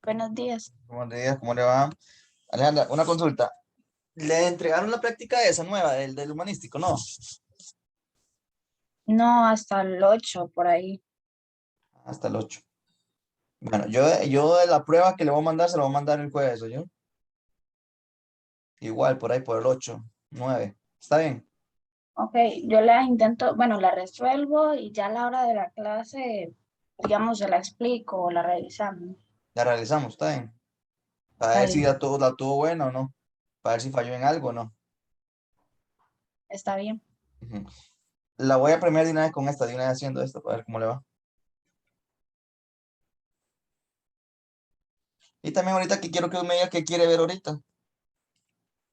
Buenos días. Buenos días, ¿cómo le va? Alejandra, una consulta. ¿Le entregaron la práctica esa nueva, del humanístico? No, No, hasta el 8 por ahí. hasta el 8. Bueno, yo de la prueba que le voy a mandar, se la voy a mandar el jueves, yo. Igual, por ahí, por el 8, 9. ¿Está bien? Ok, yo la intento, bueno, la resuelvo y ya a la hora de la clase, digamos, se la explico o la revisamos. La realizamos, ¿está bien? Para Está ver si bien, la tuvo buena o no. Para ver si falló en algo o no. está bien. Ujú. La voy a premiar de una vez con esta, de una vez haciendo esto, para ver cómo le va. Y también ahorita que quiero que me diga qué quiere ver ahorita.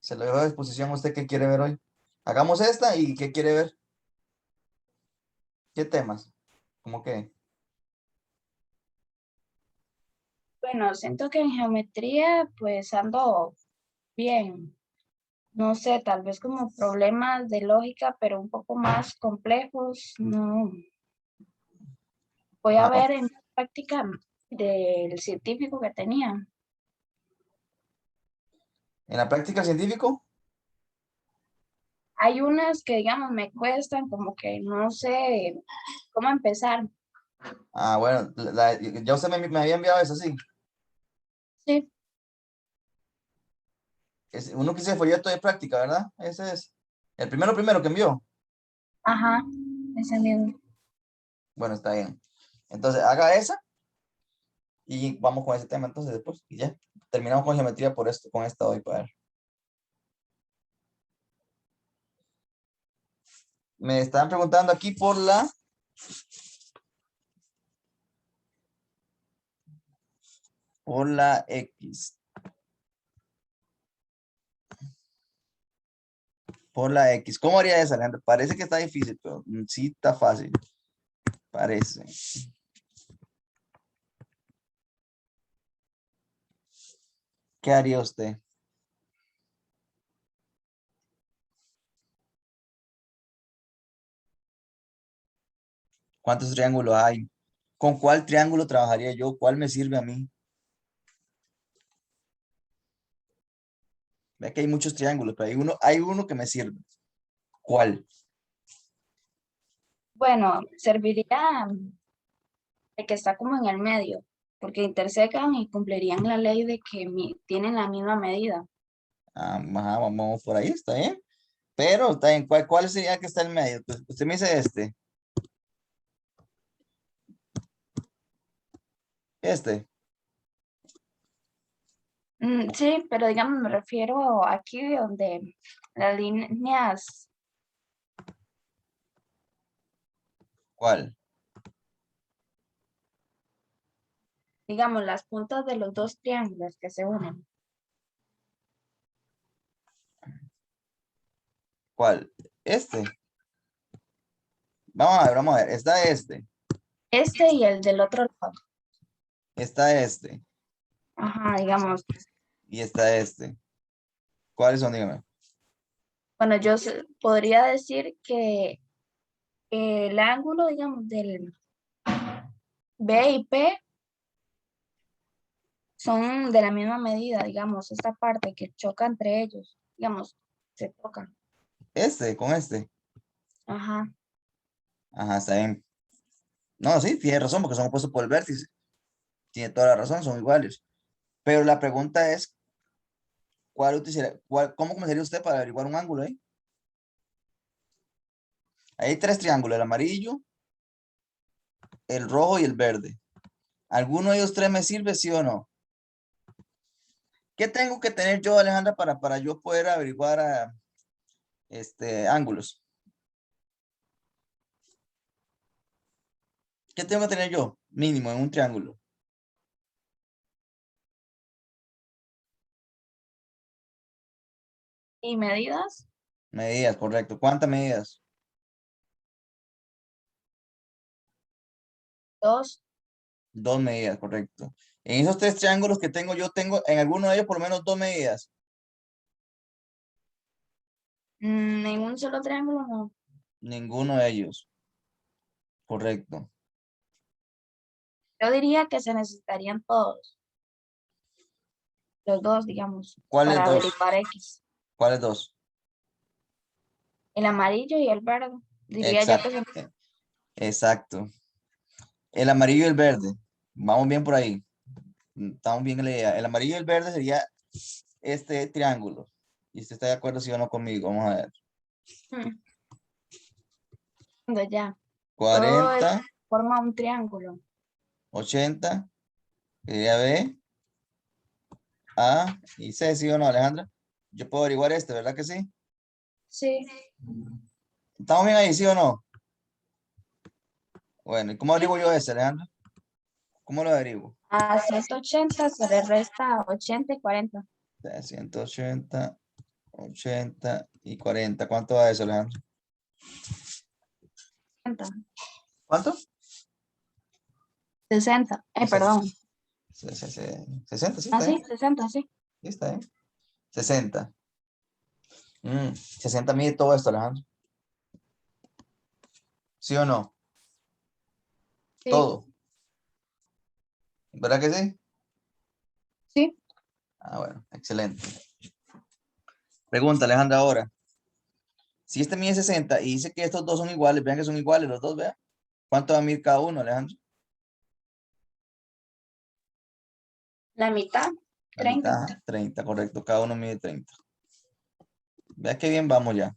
Se lo dejo a disposición a usted qué quiere ver hoy. Hagamos esta y qué quiere ver. ¿Qué temas? ¿Cómo que? Bueno, siento que en geometría, pues ando bien. No sé, tal vez como problemas de lógica, pero un poco más complejos. No, voy a Ah, ver en práctica del científico que tenía. en la práctica científico. Hay unas que, digamos, me cuestan, como que no sé cómo empezar. Ah, bueno, ya usted me había enviado eso, sí. Sí, Uno que hice folleto de práctica, ¿verdad? Ese es. El primero que envió. ajá, ese mismo. Bueno, está bien. Entonces, haga esa y vamos con ese tema entonces después. Y ya. Terminamos con geometría por esto, con esta hoy para ver. Me están preguntando aquí por la X. Por la X. ¿Cómo haría esa, Alejandro? Parece que está difícil, pero sí está fácil. Parece. ¿Qué haría usted? ¿Cuántos triángulos hay? ¿Con cuál triángulo trabajaría yo? ¿Cuál me sirve a mí? Ve que hay muchos triángulos, pero hay uno que me sirve. ¿Cuál? Bueno, serviría el que está como en el medio, porque intersecan y cumplirían la ley de que tienen la misma medida. Ah, ajá, vamos por ahí, está bien. Pero está bien, ¿cuál sería el que está en medio? Pues, usted me dice este. Este. Sí, pero digamos, me refiero aquí donde las líneas, ¿Cuál? digamos, las puntas de los dos triángulos que se unen. ¿Cuál? Este. Vamos a ver. Está este. Este y el del otro lado. Está este. Ajá, digamos. Y está este. ¿Cuáles son? Dígame. Bueno, podría decir que el ángulo, digamos, del B y P son de la misma medida, digamos, esta parte que choca entre ellos, digamos, se tocan. Este, con este. Ajá. Ajá, está bien. No, sí, tiene razón, porque son opuestos por el vértice. Tiene toda la razón, son iguales. Pero la pregunta es, ¿cómo comenzaría usted para averiguar un ángulo ahí? Hay tres triángulos, el amarillo, el rojo y el verde. ¿Alguno de ellos tres me sirve, sí o no? ¿Qué tengo que tener yo, Alejandra, para yo poder averiguar ángulos? ¿Qué tengo que tener yo? Mínimo en un triángulo. ¿Y medidas? Medidas, correcto. ¿Cuántas medidas? Dos. Dos medidas, correcto. En esos tres triángulos que tengo, yo tengo en alguno de ellos por lo menos dos medidas. En un solo triángulo no. Ninguno de ellos. Correcto. Yo diría que se necesitarían todos. los dos, digamos, ¿Cuáles para dos? averiguar X. ¿Cuáles dos? El amarillo y el verde. Diría yo que Exacto. son Exacto. El amarillo y el verde. Vamos bien por ahí. Estamos bien en la idea. El amarillo y el verde sería este triángulo. ¿Y usted está de acuerdo sí o no conmigo? Vamos a ver. cuando ya. Todo 40, forma un triángulo. 80, sería B, A y C, ¿sí o no, Alejandra? Yo puedo averiguar este, ¿verdad que sí? Sí, ¿Estamos bien ahí, sí o no? Bueno, ¿y cómo sí. averiguo yo este, Alejandra? ¿Cómo lo averiguo? A 180 se le resta 80 y 40. 180, 80 y 40. ¿Cuánto da eso, Alejandra? 60. ¿Cuánto? 60. Sesenta. Perdón. 60, sí, Ah, está bien. sí, 60, sí. Sí, está bien. 60. 60 mide todo esto, Alejandro. ¿Sí o no? Sí, Todo. ¿Verdad que sí? sí, Ah, bueno, excelente. Pregunta, Alejandra, ahora. Si este mide 60 y dice que estos dos son iguales, vean que son iguales los dos, vean. ¿Cuánto va a medir cada uno, Alejandro? la mitad, La 30. mitad, 30, correcto. Cada uno mide 30. Vea qué bien vamos ya.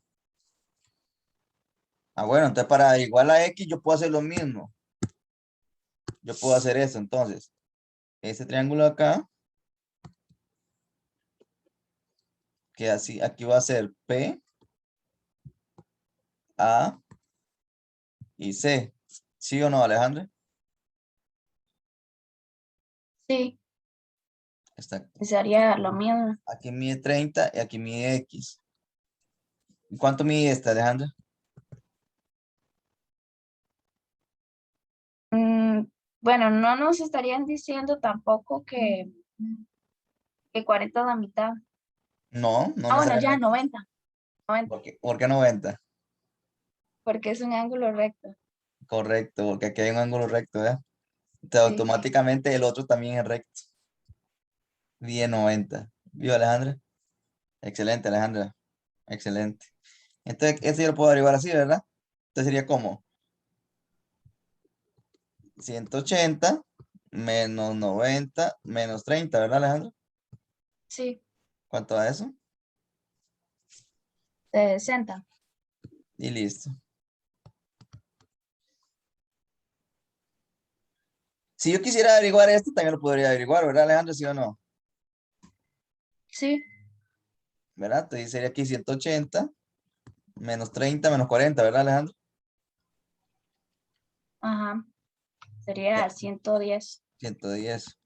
Ah, bueno, entonces para igual a X yo puedo hacer lo mismo. Yo puedo hacer eso, entonces. Este triángulo acá, que así, aquí va a ser P, A y C. ¿Sí o no, Alejandro? Sí, Exacto. sería lo mismo. Aquí mide 30 y aquí mide X. ¿Y cuánto mide este, Alejandro? Mm, bueno, no nos estarían diciendo tampoco que 40 es la mitad. No, no Ah, bueno, ya necesariamente. 90, 90, ¿Por qué 90? porque es un ángulo recto. Correcto, porque aquí hay un ángulo recto, ¿verdad? Entonces, Sí, automáticamente el otro también es recto. Mide 90. ¿Vio, Alejandra? Excelente, Alejandra. Excelente. Entonces, ese yo lo puedo derivar así, ¿verdad? Entonces sería como 180 menos 90 menos 30, ¿verdad, Alejandra? sí, ¿Cuánto da eso? 60. Y listo. Si yo quisiera averiguar esto, también lo podría averiguar, ¿verdad, Alejandra? ¿Sí o no? Sí, ¿Verdad? Entonces sería aquí 180 menos 30 menos 40, ¿verdad, Alejandra? ajá, sería 110. 110.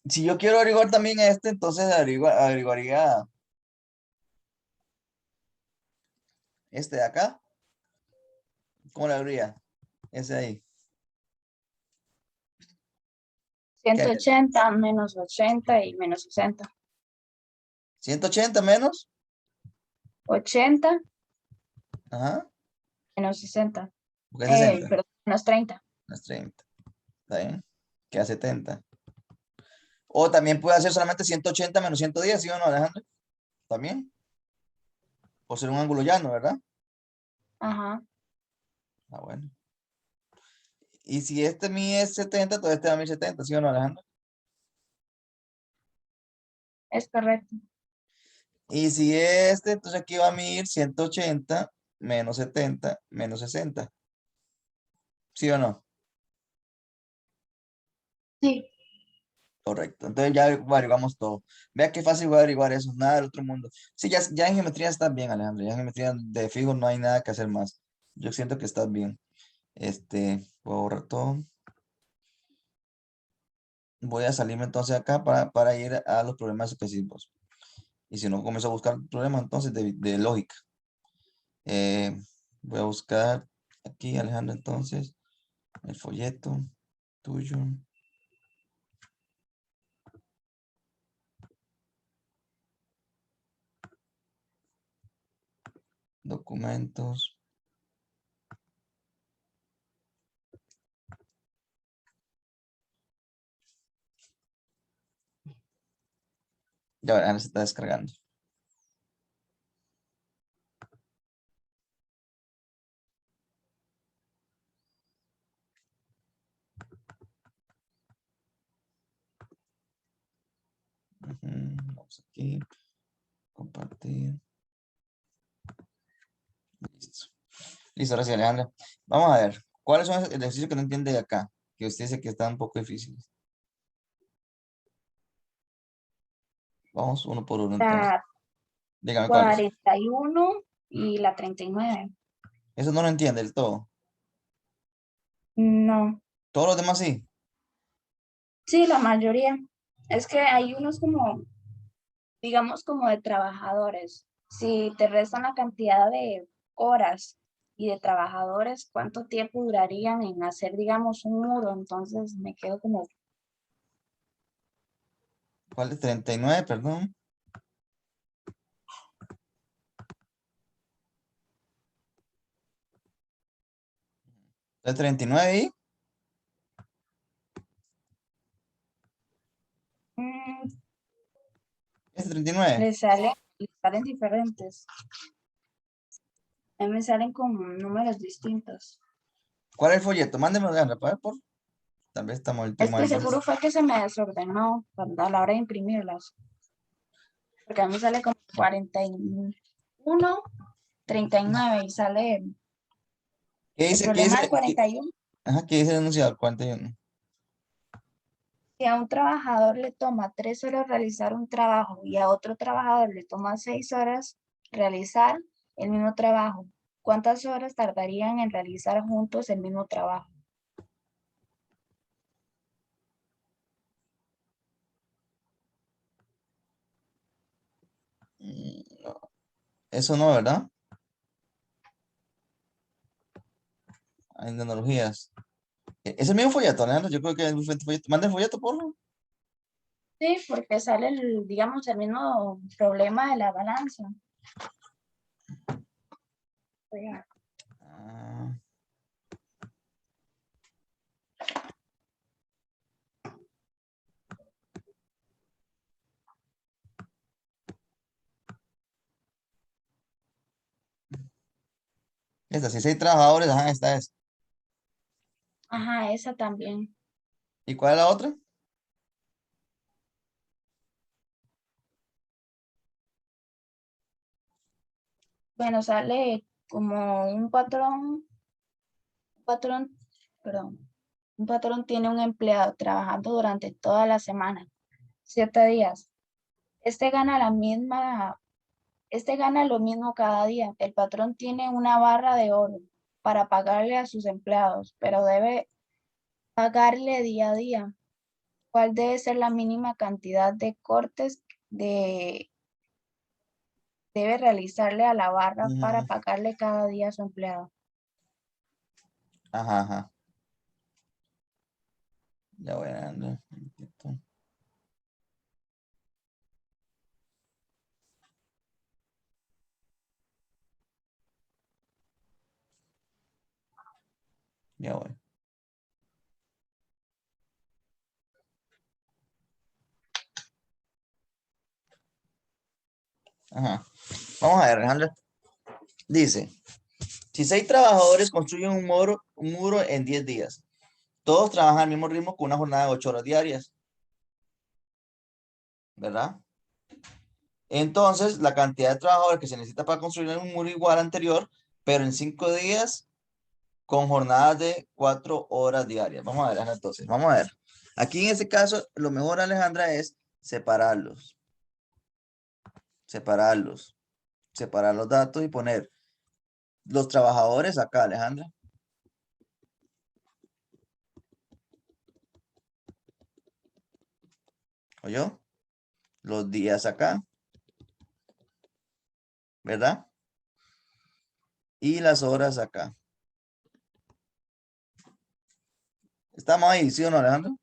Si yo quiero averiguar también este, entonces averiguaría este de acá. ¿Cómo le habría? Ese ahí. ¿Qué Ciento hay? ochenta menos 80 y menos 60. 180 menos. 80 Ajá. menos 60. Porque es 60. Perdón, menos 30. Más 30. ¿Está bien? Queda 70. O también puede hacer solamente 180 menos 110, ¿sí o no, Alejandro? También. Por ser un ángulo llano, ¿verdad? Ajá, Ah, bueno. Y si este mide 70, todo este va a medir 70, ¿sí o no, Alejandro? es correcto. Y si este, entonces aquí va a medir 180 menos 70 menos 60. ¿Sí o no? Sí, Correcto. Entonces ya averiguamos todo. Vea qué fácil voy a averiguar eso. Nada del otro mundo. Sí, ya en geometría estás bien, Alejandro. Ya en geometría de fijo no hay nada que hacer más. Yo siento que estás bien. Puedo borrar todo. Voy a salirme entonces acá para ir a los problemas específicos. Y si no, comienzo a buscar problemas entonces de lógica. Eh, Voy a buscar aquí, Alejandro, entonces, el folleto tuyo, documentos. Ya verán, se está descargando. Ujú, vamos aquí. Compartir. Listo. Listo, ahora sí, Alejandra. Vamos a ver. ¿Cuáles son los ejercicios que no entiende de acá? Que usted dice que están un poco difíciles. Vamos uno por uno entonces. La Dígame cuáles. 41 y la 39. Eso no lo entiende del todo. No. Todos los demás sí. Sí, la mayoría. Es que hay unos como, digamos, como de trabajadores. Si te restan la cantidad de horas y de trabajadores, ¿cuánto tiempo durarían en hacer, digamos, un muro? Entonces me quedo como, ¿Cuál es 39, perdón? ¿El 39 y? mm, ¿Es 39? le salen diferentes. A mí me salen con números distintos. ¿Cuál es el folleto? Mándeme, Alejandra, para ver por. Tal vez estamos el Es tema que ahí. seguro fue que se me desordenó a la hora de imprimirlas. Porque a mí sale como 41, 39 y sale ¿Qué el dice? ¿Qué problema del dice? 41. Ajá, ¿qué dice el enunciado? 41. Si a un trabajador le toma 3 horas realizar un trabajo y a otro trabajador le toma 6 horas realizar el mismo trabajo, ¿cuántas horas tardarían en realizar juntos el mismo trabajo? No, eso no, ¿verdad? En tecnologías. Es el mismo folleto, Alejandro. Yo creo que es el folleto. Mande el folleto, por favor. Sí, porque sale, digamos, el mismo problema de la balanza. Oiga, Ah, esta, si 6 trabajadores, ajá, esta es. ajá, esa también. ¿Y cuál es la otra? Bueno, sale como un patrón, perdón, un patrón tiene un empleado trabajando durante toda la semana, 7 días. Este gana la misma, este gana lo mismo cada día. El patrón tiene una barra de oro para pagarle a sus empleados, pero debe pagarle día a día. ¿Cuál debe ser la mínima cantidad de cortes de debe realizarle a la barra para Ujú. pagarle cada día a su empleado? Ajá, ajá. Ya voy, Alejandro. Ya voy. Ajá. Vamos a ver, Alejandra. Dice, si 6 trabajadores construyen un muro en 10 días, todos trabajan al mismo ritmo con una jornada de 8 horas diarias, ¿verdad? Entonces, la cantidad de trabajadores que se necesita para construir un muro igual al anterior, pero en 5 días con jornadas de 4 horas diarias. Vamos a ver, Alejandra, entonces, vamos a ver. Aquí en este caso, lo mejor, Alejandra, es separarlos, separarlos, separar los datos y poner los trabajadores acá, Alejandra. ¿Oyó? Los días acá, ¿verdad? Y las horas acá. ¿Estamos ahí, sí o no, Alejandro?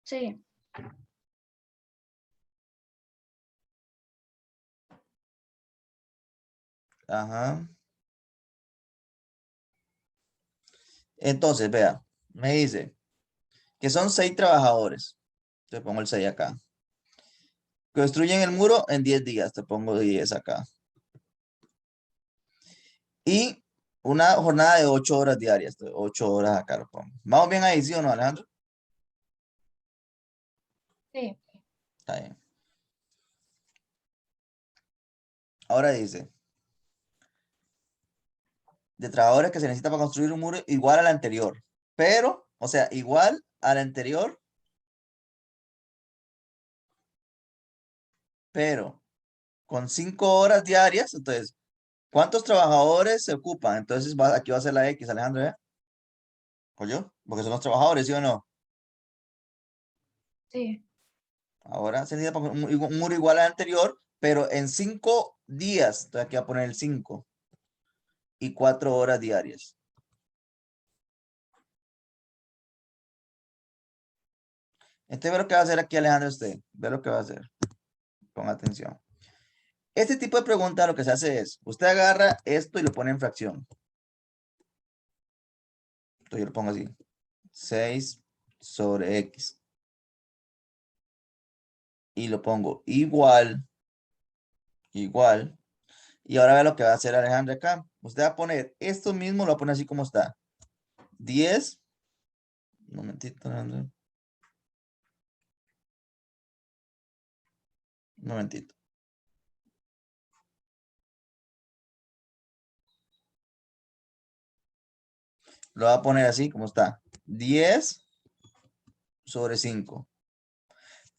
Sí, Ajá. Entonces, vea, me dice que son 6 trabajadores. Te pongo el 6 acá. Construyen el muro en 10 días. Te pongo 10 acá. Y una jornada de 8 horas diarias. 8 horas acá lo pongo. ¿Vamos bien ahí, sí o no, Alejandro? Sí. Está bien. Ahora dice, de trabajadores que se necesita para construir un muro igual al anterior. Pero, o sea, igual al anterior, pero con 5 horas diarias. Entonces, ¿cuántos trabajadores se ocupan? Entonces, aquí va a ser la X, Alejandro, ¿ya? ¿O yo? Porque son los trabajadores, ¿sí o no? Sí. Ahora se necesita para un muro igual al anterior, pero en 5 días. Entonces, aquí va a poner el 5 y 4 horas diarias. Entonces, ve lo que va a hacer aquí, Alejandro, usted. Ve lo que va a hacer. Ponga atención. Este tipo de pregunta lo que se hace es, usted agarra esto y lo pone en fracción. Entonces yo lo pongo así. 6 sobre X. Y lo pongo igual, igual. Y ahora ve lo que va a hacer Alejandro acá. Usted va a poner esto mismo, lo va a poner así como está. 10. Un momentito, Alejandro. Un momentito. Lo va a poner así como está. 10 sobre 5.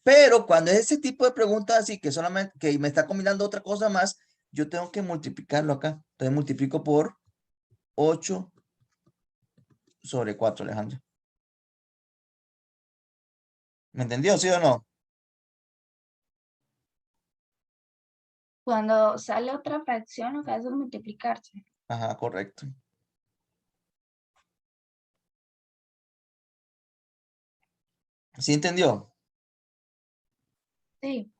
Pero cuando es ese tipo de preguntas así, que solamente que me está combinando otra cosa más, yo tengo que multiplicarlo acá. Entonces multiplico por 8 sobre 4, Alejandro. ¿Me entendió, sí o no? Cuando sale otra fracción, lo que hace es multiplicarse. Ajá, correcto. ¿Sí entendió? Sí.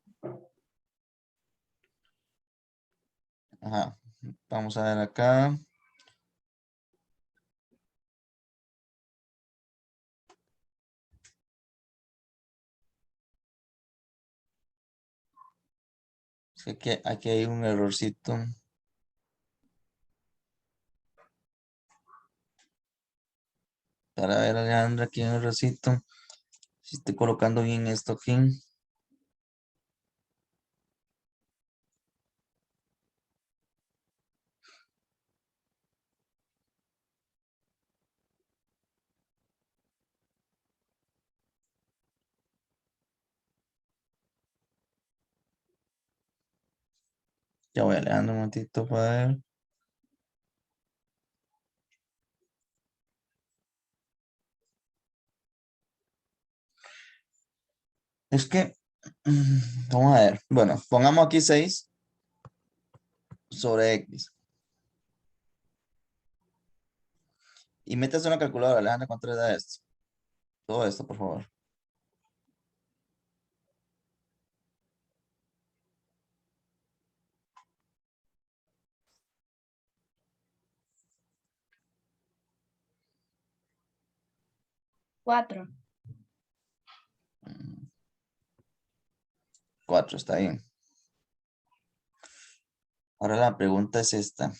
Ajá. Vamos a ver acá. Es que aquí hay un errorcito. Para ver, Alejandra, aquí hay un errorcito. Si estoy colocando bien esto aquí. Ya voy, Alejandra, un momentito para ver. Es que, vamos a ver. Bueno, pongamos aquí 6 sobre X. Y métase una calculadora, Alejandra, ¿cuánto le da esto? Todo esto, por favor. 4. 4, está bien. Ahora la pregunta es esta.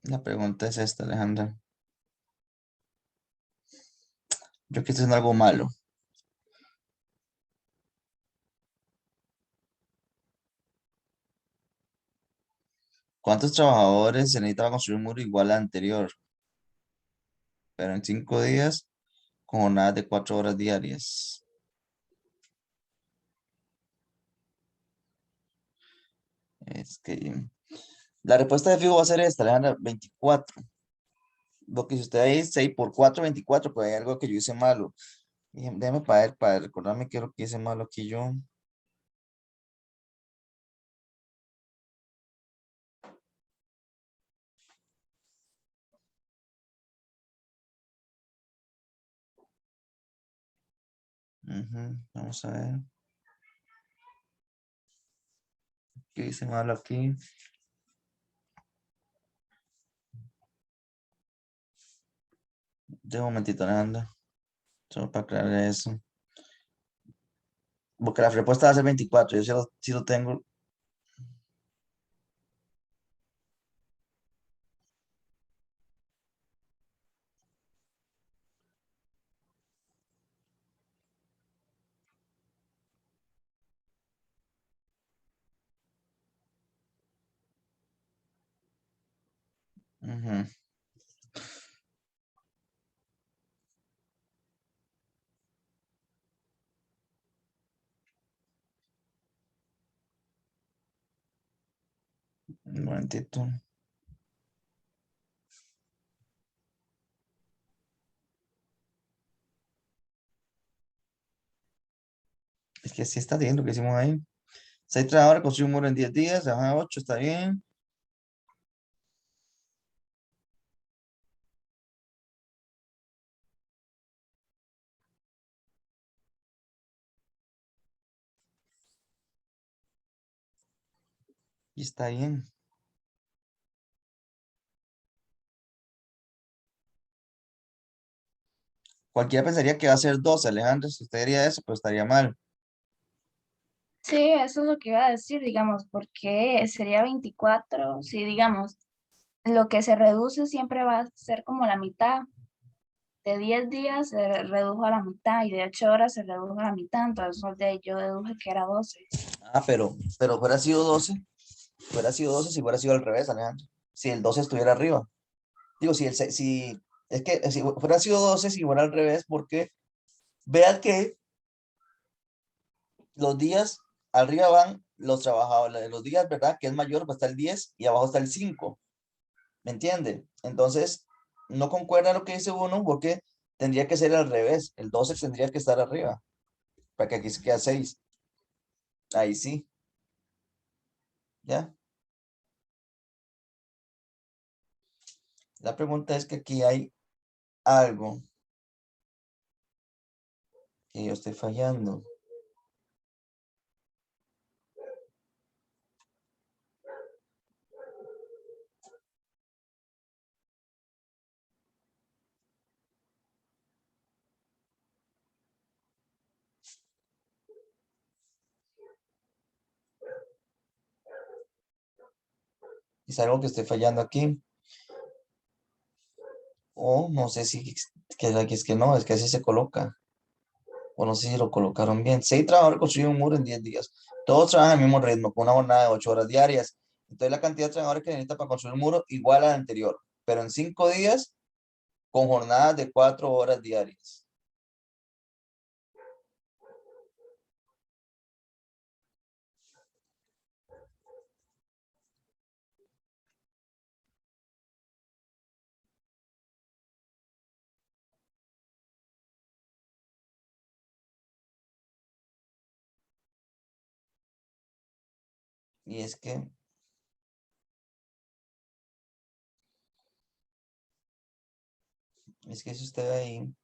La pregunta es esta, Alejandra. Yo que estoy haciendo algo malo. ¿Cuántos trabajadores se necesita para construir un muro igual al anterior? Pero en 5 días, con jornadas de 4 horas diarias. Es que la respuesta de fijo va a ser esta, Alejandra, 24. Lo que si usted ahí 6 por 4, 24, pues hay algo que yo hice malo. Déjeme para recordarme qué es lo que hice malo aquí yo. Ujú, vamos a ver. ¿Qué dice mal aquí? De un momentito, Alejandra. Solo para aclarar eso. Porque la respuesta va a ser 24. Yo sí lo tengo. Ujú. Un momentito. Es que sí está bien lo que hicimos ahí. 6 trabajadores construyen un muro en 10 días. Trabajan 8, está bien. Y está bien. Cualquiera pensaría que va a ser 12, Alejandro. Si usted diría eso, pues estaría mal. Sí, eso es lo que iba a decir, digamos, porque sería 24 si digamos, lo que se reduce siempre va a ser como la mitad. De 10 días se redujo a la mitad y de 8 horas se redujo a la mitad, entonces de ahí yo deduje que era 12. Ah, pero fuera sido 12. Fuera sido 12 si fuera sido al revés, Alejandro. Si el 12 estuviera arriba. Digo, si es que si fuera sido 12 si fuera al revés, porque vean que los días arriba van los trabajadores, los días, ¿verdad? Que es mayor, va a estar el 10 y abajo está el 5. ¿Me entiende? Entonces, no concuerda lo que dice uno porque tendría que ser al revés. El 12 tendría que estar arriba para que aquí se quede 6. Ahí sí, ¿ya? La pregunta es que aquí hay algo que yo estoy fallando. Es algo que estoy fallando aquí. O no sé si es que no, es que así se coloca. O no sé si lo colocaron bien. 6 trabajadores construyen un muro en 10 días. Todos trabajan al mismo ritmo, con una jornada de 8 horas diarias. Entonces la cantidad de trabajadores que necesita para construir un muro igual a la anterior, pero en 5 días con jornadas de 4 horas diarias. Y es que si usted ve ahí,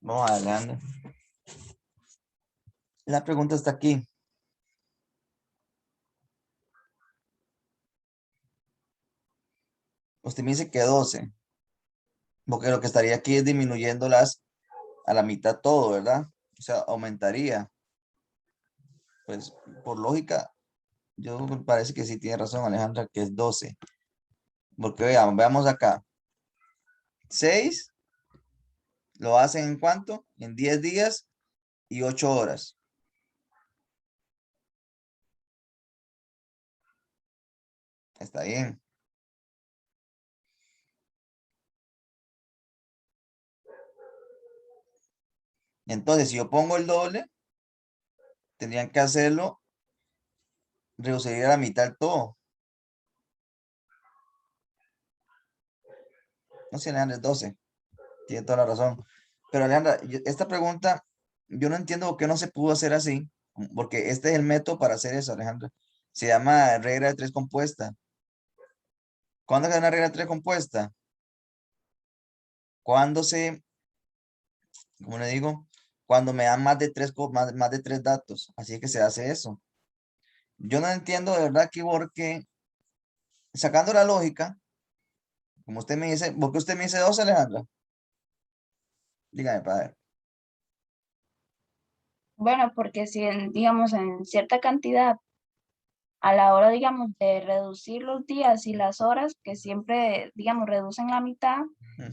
vamos adelante. La pregunta está aquí. Usted me dice que 12, porque lo que estaría aquí es disminuyéndolas a la mitad todo, ¿verdad? O sea, aumentaría. Pues por lógica, yo me parece que sí tiene razón Alejandra, que es 12. Porque veamos acá. 6 lo hacen en cuánto? En 10 días y 8 horas. Está bien. Entonces, si yo pongo el doble, tendrían que hacerlo, reducir a la mitad todo. No sé, Alejandra, es 12. Tiene toda la razón. Pero Alejandra, esta pregunta yo no entiendo por qué no se pudo hacer así, porque este es el método para hacer eso, Alejandra. Se llama regla de tres compuesta. ¿Cuándo es una regla de tres compuesta? Cuando se, ¿cómo le digo? Cuando me dan más de tres, más de tres datos. Así es que se hace eso. Yo no entiendo de verdad que porque, sacando la lógica, como usted me dice, ¿por qué usted me dice 2, Alejandra? Dígame, para ver. Bueno, porque si digamos en cierta cantidad, a la hora, digamos, de reducir los días y las horas, que siempre, digamos, reducen la mitad,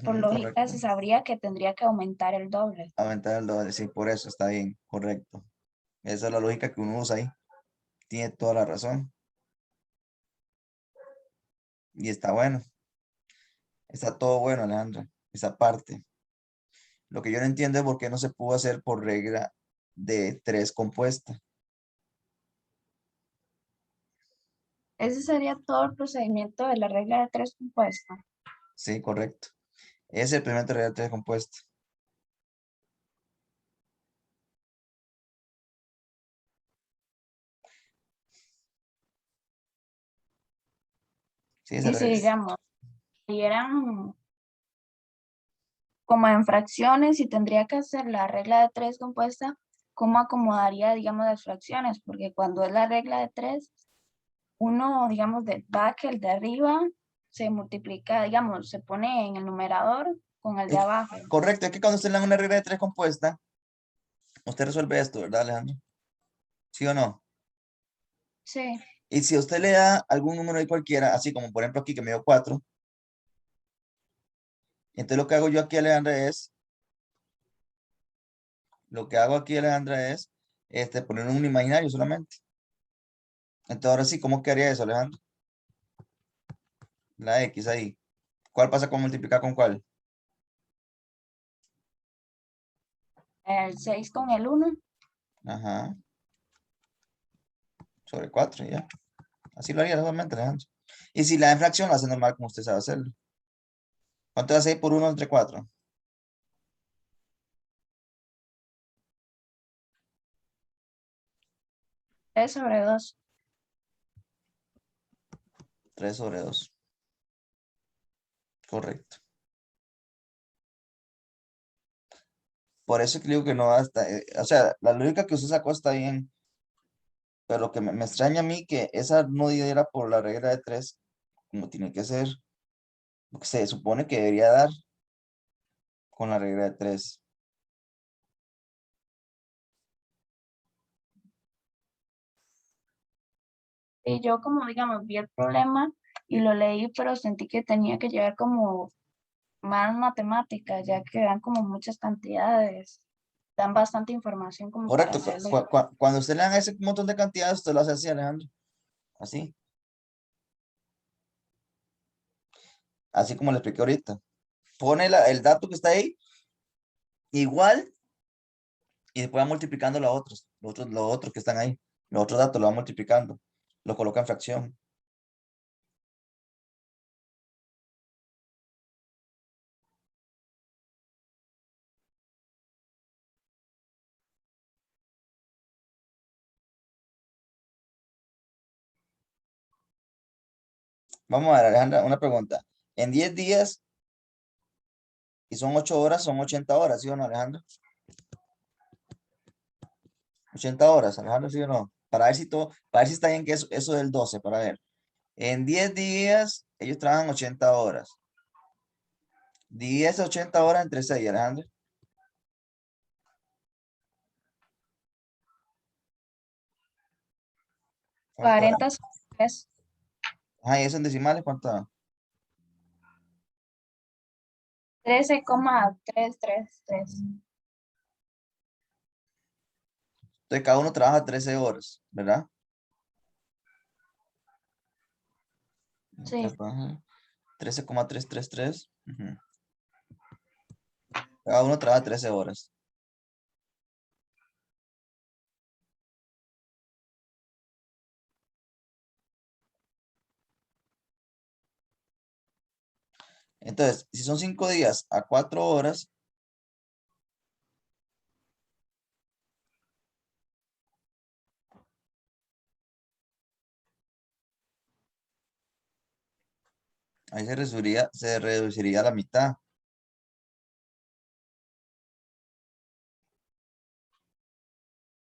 por Ujú, lógica correcto. se sabría que tendría que aumentar el doble. Aumentar el doble, sí, por eso está bien, correcto. Esa es la lógica que uno usa ahí. Tiene toda la razón. Y está bueno. Está todo bueno, Alejandra. Esa parte. Lo que yo no entiendo es por qué no se pudo hacer por regla de tres compuesta. Ese sería todo el procedimiento de la regla de tres compuesta. Sí, correcto. Es el primer regla de tres compuesta. Sí, esa Y si, regla. digamos, dieran como en fracciones y tendría que hacer la regla de tres compuesta, ¿cómo acomodaría, digamos, las fracciones? Porque cuando es la regla de tres, uno, digamos, va que el de arriba se multiplica, digamos, se pone en el numerador con el de abajo. Correcto, es que cuando usted le da una regla de tres compuesta, usted resuelve esto, ¿verdad, Alejandro? ¿Sí o no? Sí, Y si usted le da algún número de cualquiera, así como por ejemplo aquí que me dio 4, entonces lo que hago yo aquí, Alejandra, es, lo que hago aquí, Alejandra, es poner un imaginario solamente. Entonces ahora sí, ¿cómo quedaría eso, Alejandro? La X ahí. ¿Cuál pasa con multiplicar con cuál? el 6 con el uno. Ajá, sobre 4 ya. Así lo haría solamente, Alejandro. Y si la da en fracción, lo hace normal como usted sabe hacerlo. ¿Cuánto va a ser por 1 entre 4? 3 sobre 2. 3 sobre 2. Correcto. Por eso que digo que no basta. O sea, la lógica que usted sacó está bien, pero lo que me extraña a mí que esa no diera por la regla de 3 como tiene que ser, lo que se supone que debería dar con la regla de 3. Y yo como, digamos, vi el problema y lo leí, pero sentí que tenía que llevar como más matemáticas, ya que dan como muchas cantidades, dan bastante información como para Correcto. hacerlo. Cuando usted le dan ese montón de cantidades, usted lo hace así, Alejandro. Así. Así como le expliqué ahorita. Pone el dato que está ahí igual y después va multiplicando los otros que están ahí. Los otros datos lo va multiplicando. Lo coloca en fracción. Vamos a ver, Alejandra, una pregunta. En 10 días y son 8 horas, son 80 horas, ¿sí o no, Alejandro? 80 horas, Alejandro, ¿sí o no? Para ver si todo, para ver si está bien que eso del 12, para ver. En 10 días, ellos trabajan 80 horas. Divide esas 80 horas entre 6, Alejandro. ¿Cuánto da? 40 sobre 3, Ajá, y eso en decimales, ¿cuánto da? 13,333. Entonces, cada uno trabaja 13 horas, ¿verdad? Sí, Trabaja 13,333. Ujú. Cada uno trabaja 13 horas. Entonces, si son 5 días a 4 horas, Ahí se reduciría a la mitad.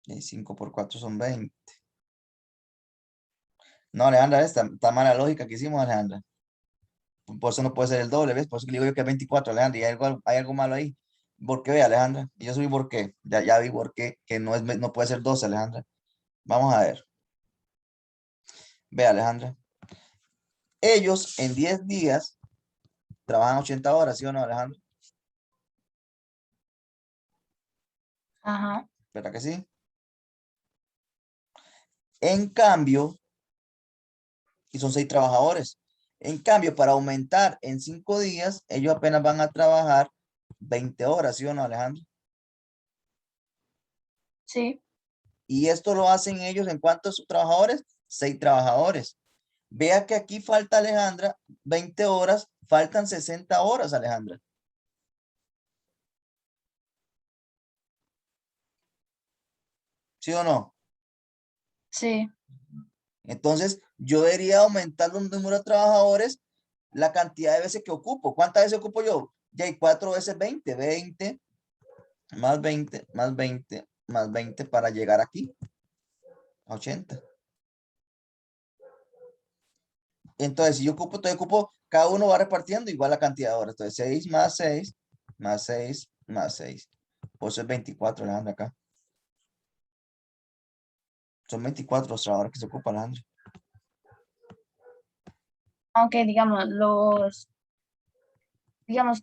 Y 5 por 4 son 20. No, Alejandra, está mala lógica que hicimos, Alejandra. Por eso no puede ser el doble, ¿ves? Por eso que le digo yo que es 24, Alejandra, y hay algo malo ahí. ¿Por qué ve, Alejandra? Y yo subí por qué. Ya vi por qué, que no puede ser 12, Alejandra. Vamos a ver. Ve, Alejandra. Ellos en 10 días trabajan 80 horas, ¿sí o no, Alejandra? Ajá. ¿Verdad que sí? En cambio, y son 6 trabajadores. En cambio, para aumentar en 5 días, ellos apenas van a trabajar 20 horas, ¿sí o no, Alejandro? Sí. Y esto lo hacen ellos en cuántos trabajadores? 6 trabajadores. Vea que aquí falta, Alejandra, 20 horas, faltan 60 horas, Alejandra. ¿Sí o no? Sí. Entonces, yo debería aumentar los números de trabajadores, la cantidad de veces que ocupo. ¿Cuántas veces ocupo yo? Ya hay 4 veces 20, 20 más 20 más 20 más 20 para llegar aquí a 80. Entonces, si yo ocupo, cada uno va repartiendo igual la cantidad de horas. Entonces, 6 más 6 más 6 más 6. Pues eso es 24, Alejandra, acá. Son 24 los trabajadores que se ocupan, Alejandra. Aunque digamos,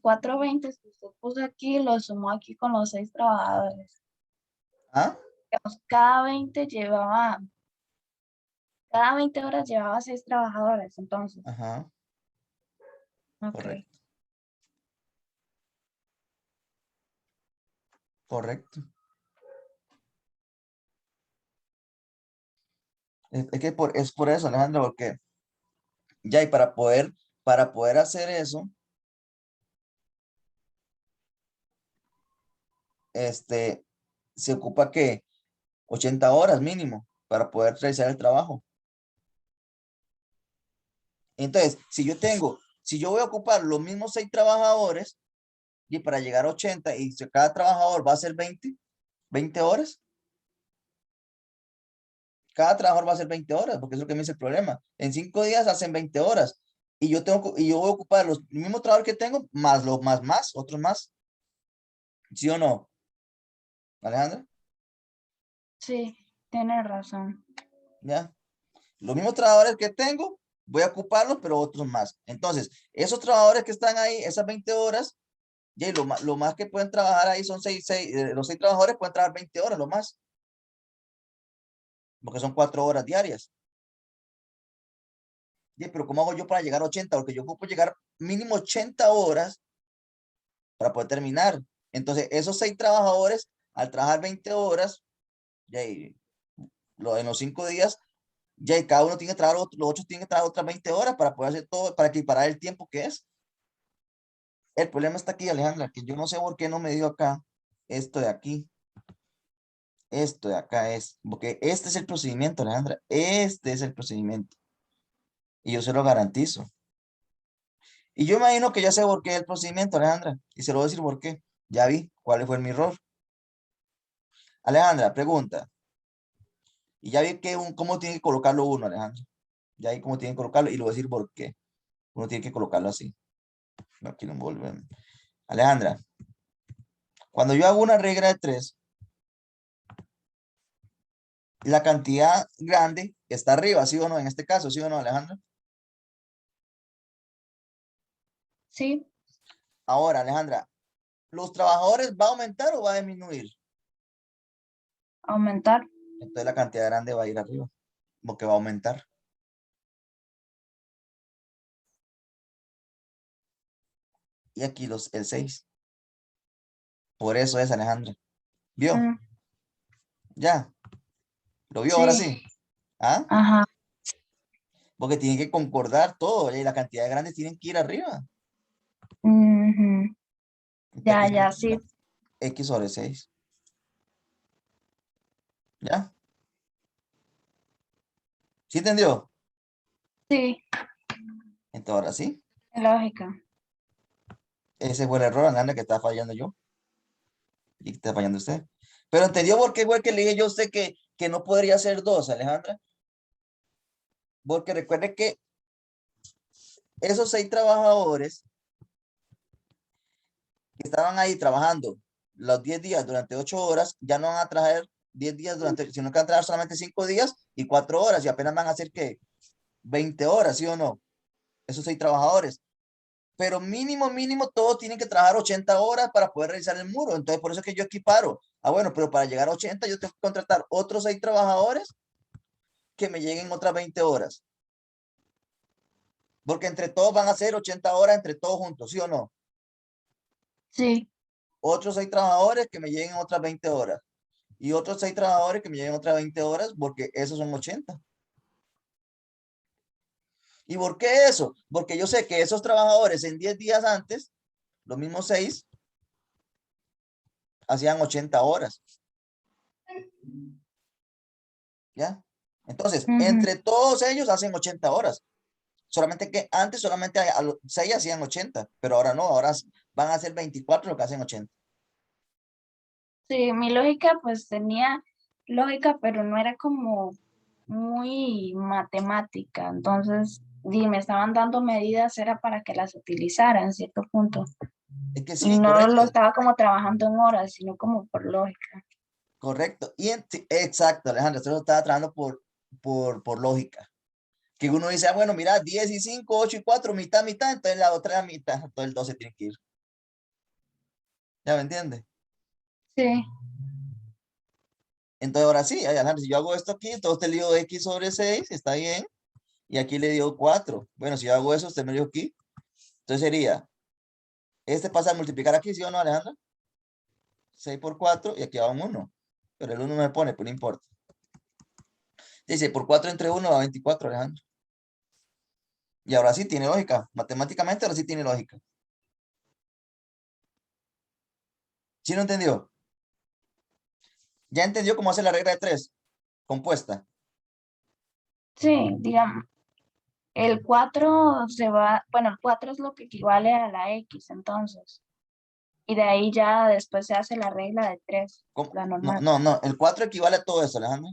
420 que usted puso aquí, lo sumó aquí con los 6 trabajadores. ¿Ah? Digamos, cada 20 horas llevaba 6 trabajadores, entonces. Ajá, Ok. correcto, correcto. Es que es por eso, Alejandra, porque ya y para poder hacer eso, este, se ocupa que 80 horas mínimo para poder realizar el trabajo. Entonces, si yo voy a ocupar los mismos 6 trabajadores y para llegar a 80 y si cada trabajador va a ser 20 horas, cada trabajador va a hacer 20 horas, porque es lo que me dice el problema. En 5 días hacen 20 horas y yo voy a ocupar los mismos trabajadores que tengo más otros más. ¿Sí o no, Alejandra? Sí, tiene razón. ¿Ya? Los mismos trabajadores que tengo, voy a ocuparlos, pero otros más. Entonces, esos trabajadores que están ahí, esas 20 horas, y lo más que pueden trabajar ahí son los 6 trabajadores pueden trabajar 20 horas, lo más, porque son 4 horas diarias. Pero ¿cómo hago yo para llegar a 80? Porque yo ocupo llegar mínimo 80 horas para poder terminar. Entonces, esos 6 trabajadores, al trabajar 20 horas, ya, en los 5 días, ya cada uno tiene que trabajar, los otros tienen que trabajar otras 20 horas para poder hacer todo, para equiparar el tiempo que es. El problema está aquí, Alejandra, que yo no sé por qué no me dio acá esto de aquí. Esto de acá es, porque este es el procedimiento, Alejandra. Este es el procedimiento. Y yo se lo garantizo. Y yo imagino que ya sé por qué es el procedimiento, Alejandra. Y se lo voy a decir por qué. Ya vi cuál fue mi error. Alejandra, pregunta. Y ya vi cómo tiene que colocarlo uno, Alejandra. Ya vi cómo tiene que colocarlo y lo voy a decir por qué. Uno tiene que colocarlo así. No, aquí no volvemos. Alejandra, cuando yo hago una regla de 3, la cantidad grande está arriba, ¿sí o no? En este caso, ¿sí o no, Alejandra? Sí, Ahora, Alejandra, ¿los trabajadores va a aumentar o va a disminuir? aumentar. Entonces la cantidad grande va a ir arriba, porque va a aumentar. Y aquí el 6. Por eso es, Alejandra. ¿Vio? Mm, Ya. ¿Lo vio ahora sí, sí? ¿Ah? ajá. Porque tiene que concordar todo, y la cantidad de grandes tienen que ir arriba. Ujú. Entonces Ya, aquí ya, significa sí, X sobre 6. ¿Ya? ¿Sí entendió? sí. Entonces ahora sí. Lógica. Ese fue el error, Alejandra, que está fallando yo y que está fallando usted. Pero entendió por qué fue que le dije yo a usted que no podría ser dos, Alejandra. Porque recuerde que esos 6 trabajadores que estaban ahí trabajando los 10 días durante 8 horas, ya no van a trabajar 10 días durante, sino que van a trabajar solamente 5 días y 4 horas y apenas van a hacer que 20 horas, ¿sí o no? Esos 6 trabajadores. Pero mínimo, mínimo, todos tienen que trabajar 80 horas para poder realizar el muro. Entonces, por eso es que yo equiparo. Ah, bueno, pero para llegar a 80 yo tengo que contratar otros 6 trabajadores que me lleguen otras 20 horas. Porque entre todos van a ser 80 horas entre todos juntos, ¿sí o no? Sí. Otros 6 trabajadores que me lleguen otras 20 horas. Y otros 6 trabajadores que me lleguen otras 20 horas porque esos son 80. ¿Y por qué eso? Porque yo sé que esos trabajadores en 10 días antes, los mismos 6, hacían 80 horas. ¿Ya? Entonces, Ujú. entre todos ellos hacen 80 horas. Solamente que antes solamente a los 6 hacían 80, pero ahora no, ahora van a ser 24 lo que hacen 80. Sí, mi lógica pues tenía lógica, pero no era como muy matemática. Entonces, me estaban dando medidas, era para que las utilizara en cierto punto. Es que Y sí, no lo correcto, estaba como trabajando en horas, sino como por lógica. correcto. Sí, exacto, Alejandro, usted lo estaba trabajando por lógica. Que uno dice, ah, bueno, mira, 10 y 5, 8 y 4, mitad, mitad, entonces la otra mitad, todo el 12 tiene que ir. ¿Ya me entiende? Sí, Entonces ahora sí, Alejandro, si yo hago esto aquí, entonces usted le dio x sobre 6, está bien, y aquí le dio 4. Bueno, si yo hago eso, usted me dio aquí. Entonces sería, este pasa a multiplicar aquí, ¿sí o no, Alejandro? 6 por 4 y aquí va un 1. Pero el 1 me pone, pues no importa. Dice, por 4 entre 1 da 24, Alejandro. Y ahora sí tiene lógica. Matemáticamente ahora sí tiene lógica. ¿Sí lo entendió? ¿Ya entendió cómo hacer la regla de 3 compuesta? sí, digamos. El 4 se va, bueno, el 4 es lo que equivale a la X, entonces. Y de ahí ya después se hace la regla de 3, la No, normal. no, no. El 4 equivale a todo eso, Alejandro.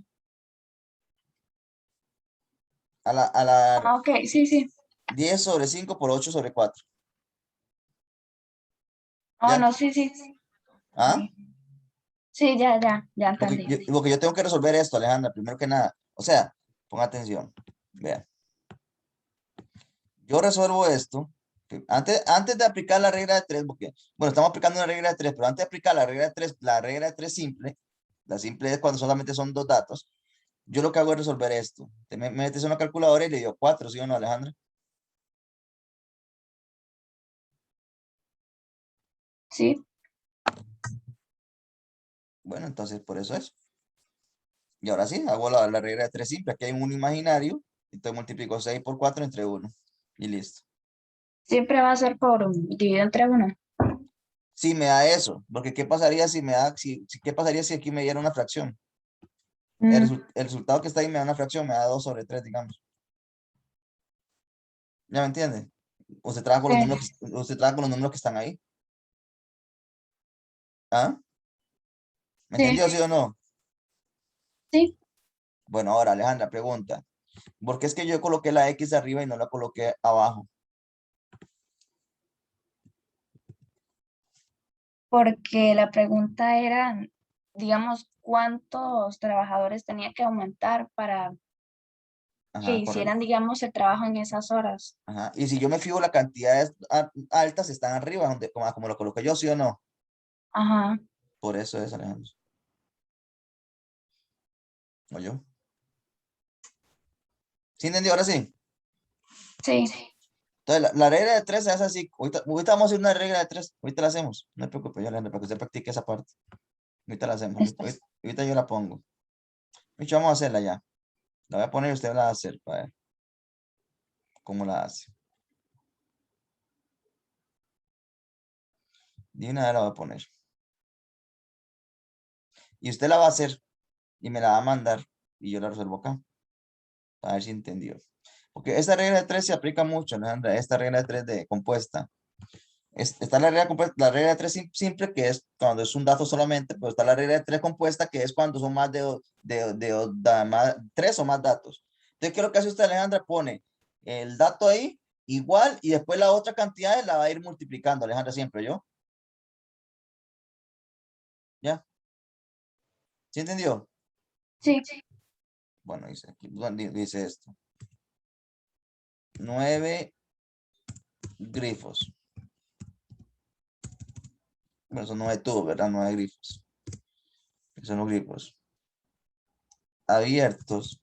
A la Ah, ok, sí, sí. 10 sobre 5 por 8 sobre 4. Ah, ¿Ya? no, sí, sí. ¿Ah? Sí, sí, ya Porque entendí. porque yo tengo que resolver esto, Alejandra, primero que nada. O sea, ponga atención. Vea. Yo resuelvo esto. Antes de aplicar la regla de 3, porque, bueno, estamos aplicando una regla de 3, pero antes de aplicar la regla de 3 simple, la simple es cuando solamente son 2 datos, yo lo que hago es resolver esto. Te metes en una calculadora y le digo 4, ¿sí o no, Alejandra? Sí, Bueno, entonces por eso es. Y ahora sí, hago la regla de 3 simple. Aquí hay un imaginario, entonces multiplico 6 por 4 entre 1 y listo. siempre va a ser por dividido entre uno. Sí, me da eso, porque ¿qué pasaría si me da, qué pasaría si aquí me diera una fracción? Mm, El resultado que está ahí me da una fracción, me da 2 sobre 3, digamos. ¿Ya me entiende? Usted trabaja con los sí, números, usted trabaja con los números que están ahí. ¿Ah? ¿Me sí, entendió, sí o no? sí, Bueno, ahora Alejandra pregunta, ¿por qué es que yo coloqué la X arriba y no la coloqué abajo? porque la pregunta era, digamos, cuántos trabajadores tenía que aumentar para que Ajá, correcto. hicieran, digamos, el trabajo en esas horas. Ajá. Y si yo me fijo, las cantidades altas están arriba, donde, como lo coloqué yo, sí o no. Ajá, Por eso es, Alejandro. ¿O yo? ¿Sí entendió? Ahora sí. sí, Entonces, la regla de 3 se hace así. Ahorita vamos a hacer una regla de 3. Ahorita la hacemos. No se preocupe, yo, Alejandro, para que usted practique esa parte. Ahorita la hacemos. está. Ahorita yo la pongo. Micho, vamos a hacerla ya. La voy a poner y usted la va a hacer para ver cómo la hace. De una vez la voy a poner. Y usted la va a hacer y me la va a mandar y yo la resuelvo acá. A ver si entendió. Porque esta regla de 3 se aplica mucho, Alejandra, esta regla de 3 de compuesta. Está la regla compuesta, la regla de 3 simple, que es cuando es un dato solamente, pero está la regla de 3 compuesta, que es cuando son más de 3 o más datos. Entonces, ¿qué es lo que hace usted, Alejandra? Pone el dato ahí, igual, y después la otra cantidad la va a ir multiplicando, Alejandra, siempre, ¿yo? ¿Ya? ¿Sí entendió? Sí, Bueno, dice aquí, bueno, dice esto. 9 grifos. Bueno, son 9 tubos, ¿verdad? 9 grifos. Son los grifos. Abiertos.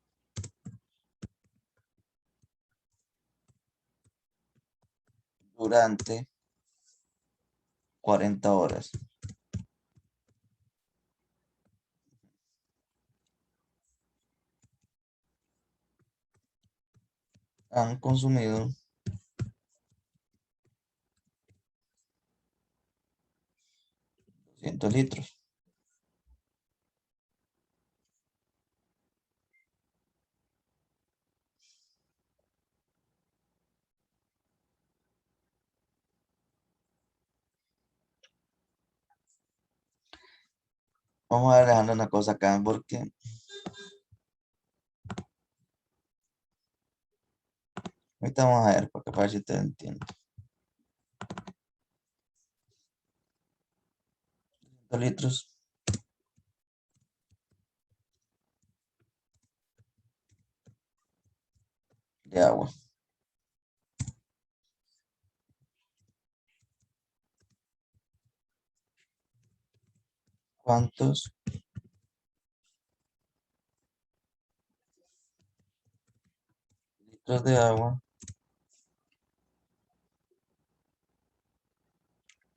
Durante 40 horas. Han consumido 200 litros. Vamos a ver, dejando una cosa acá, porque ahorita vamos a ver, porque para ver si te entiendo. 200 litros de agua. ¿Cuántos litros de agua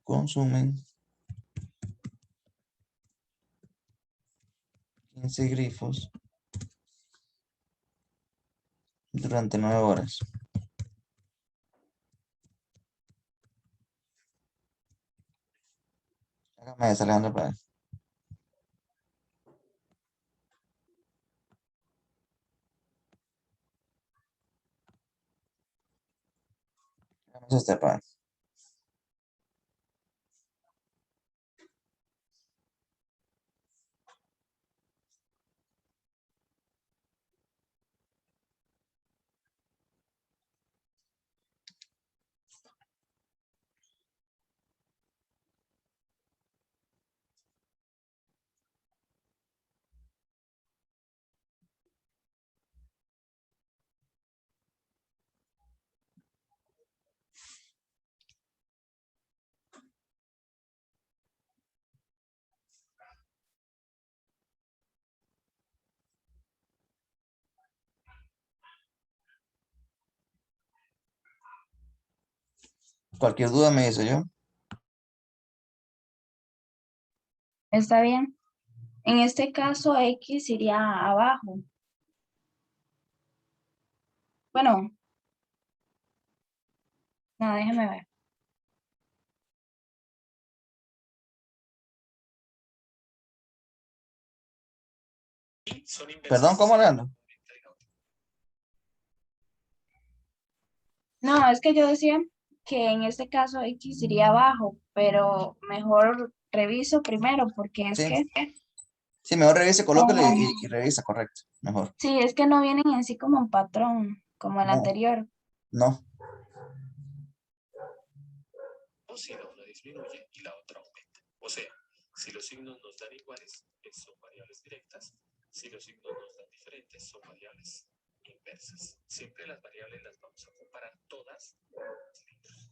consumen 15 grifos durante 9 horas? Hágame esa, Alejandro, para ver. Hágame esa usted, para ver. Cualquier duda me dice yo. está bien. En este caso, X iría abajo. Bueno, no, déjeme ver. Perdón, ¿cómo, Alejandro? No, es que yo decía que en este caso X iría abajo, pero mejor reviso primero porque es Sí, que sí, mejor revise, colóquele no, y revisa, correcto. Mejor. sí, es que no vienen en sí como un patrón, como el No, anterior. no. O si la una disminuye y la otra aumenta. O sea, si los signos nos dan iguales, son variables directas. Si los signos nos dan diferentes, son variables inversas. Siempre las variables las vamos a comparar todas los litros.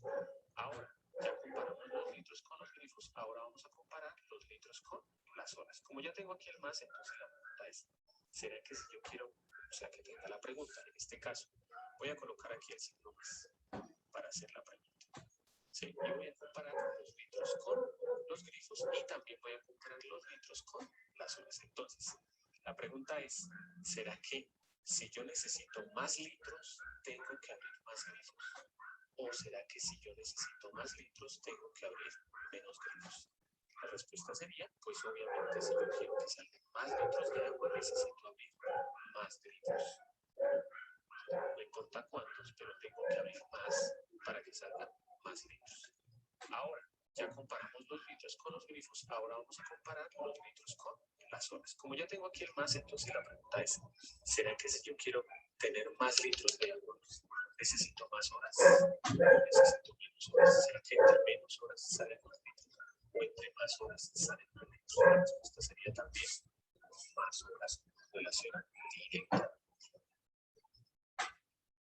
Ahora, ya comparamos los litros con los grifos. Ahora vamos a comparar los litros con las horas. Como ya tengo aquí el más, entonces la pregunta es, ¿será que si yo quiero, o sea, que tenga la pregunta, en este caso, voy a colocar aquí el signo más para hacer la pregunta? Sí, y voy a comparar los litros con los grifos y también voy a comparar los litros con las horas. Entonces, la pregunta es, ¿será que si yo necesito más litros, tengo que abrir más grifos? ¿O será que si yo necesito más litros, tengo que abrir menos grifos? La respuesta sería, pues obviamente si yo quiero que salgan más litros de agua, necesito abrir más grifos. importa cuántos, pero tengo que abrir más para que salgan más litros. Ahora, ya comparamos los litros con los grifos, ahora vamos a comparar los litros con las horas. Como ya tengo aquí el más, entonces la pregunta es, ¿será que si yo quiero tener más litros de algo, necesito más horas? ¿Necesito menos horas? ¿Será que entre menos horas salen más litros? ¿O entre más horas salen más litros? La respuesta sería también más horas, relación directa.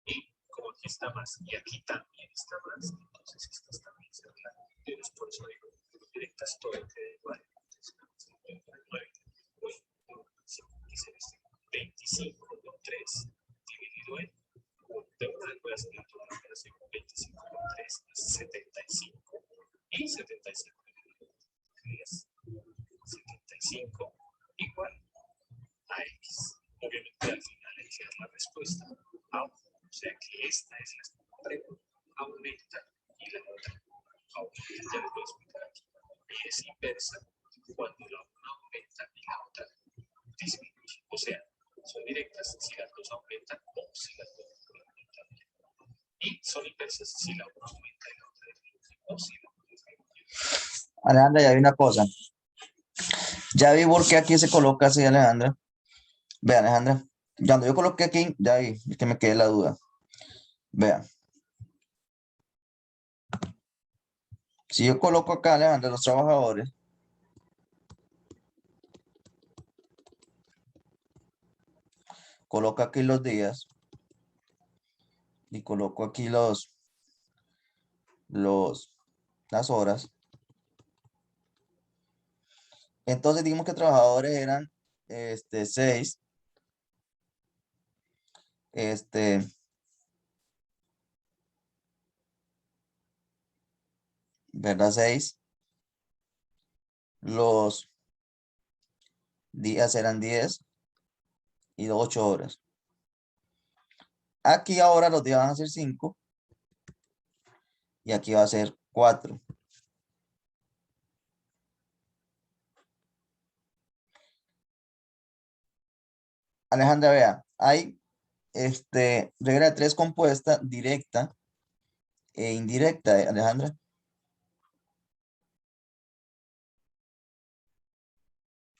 Y como aquí está más y aquí también está más, entonces estas también se relacionan. Entonces por eso digo, directas todo queda igual. Entonces, 9, dice 25 con 3 dividido en 1. Voy a hacer la operación 25 con 3 es 75. Y 75 es 75 igual a X. Obviamente al final hay que dar la respuesta a 1. O sea que esta es la pregunta. Aumenta y la otra aumenta. Ya les voy a explicar aquí. Y es inversa cuando la una aumenta y la otra disminuye. O sea, son directas si las dos aumentan o si las dos aumentan. Y son inversas si la una aumenta y la otra disminuye o si la otra disminuye. Alejandra, ya vi una cosa. Ya vi por qué aquí se coloca así, Alejandra. Ve, Alejandra. Cuando yo coloqué aquí, ya vi, es que me quedé la duda. Vea. Si yo coloco acá, Alejandra, los trabajadores. Coloco aquí los días. Y coloco aquí las horas. Entonces dijimos que trabajadores eran 6. ¿Verdad? 6. Los días eran 10 y 8 horas. Aquí ahora los días van a ser 5 y aquí va a ser 4. Alejandra, vea, hay regla de 3 compuesta, directa e indirecta, Alejandra.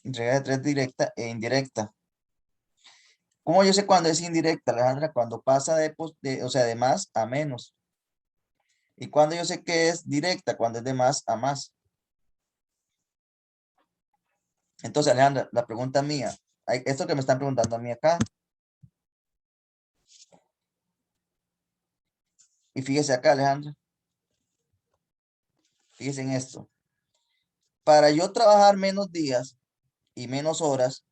Regla de 3 directa e indirecta. ¿Cómo yo sé cuándo es indirecta, Alejandra? Cuando pasa o sea, de más a menos. ¿Y cuando yo sé que es directa? Cuando es de más a más. Entonces, Alejandra, la pregunta mía, esto que me están preguntando a mí acá. Y fíjese acá, Alejandra. Fíjese en esto. Para yo trabajar menos días y menos horas,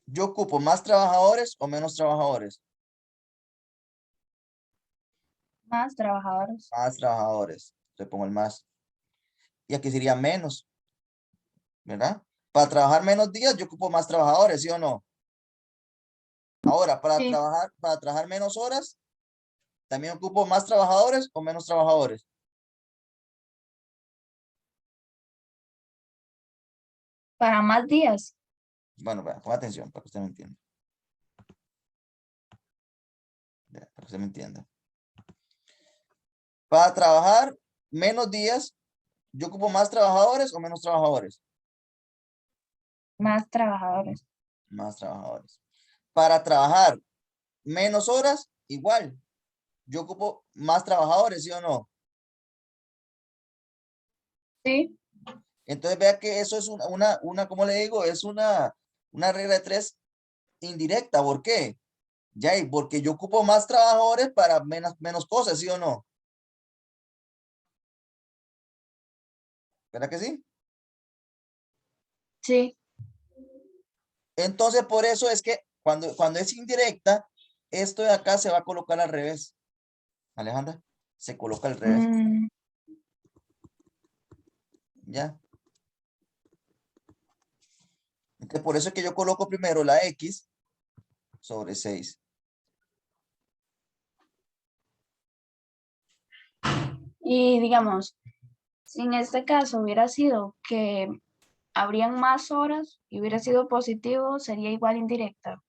¿yo ocupo más trabajadores o menos trabajadores? Más trabajadores. Más trabajadores. Le pongo el más. Y aquí sería menos, ¿verdad? Para trabajar menos días, yo ocupo más trabajadores, ¿sí o no? Ahora, para Sí. trabajar menos horas, ¿también ocupo más trabajadores o menos trabajadores? Para más días. Bueno, vea, ponga atención para que usted me entienda. Vea, para que usted me entienda. Para trabajar menos días, ¿yo ocupo más trabajadores o menos trabajadores? Más trabajadores. Más trabajadores. Para trabajar menos horas, igual. Yo ocupo más trabajadores, ¿sí o no? Sí. Entonces vea que eso es ¿cómo le digo? Es una regla de 3 indirecta. ¿Por qué? Ya, porque yo ocupo más trabajadores para menos cosas, ¿sí o no? ¿Verdad que sí? Sí. Entonces, por eso es que cuando es indirecta, esto de acá se va a colocar al revés. Alejandra, se coloca al revés. ¿Ya? Entonces, por eso es que yo coloco primero la X sobre 6. Y digamos, si en este caso hubiera sido que habrían más horas y hubiera sido positivo, sería igual indirecta.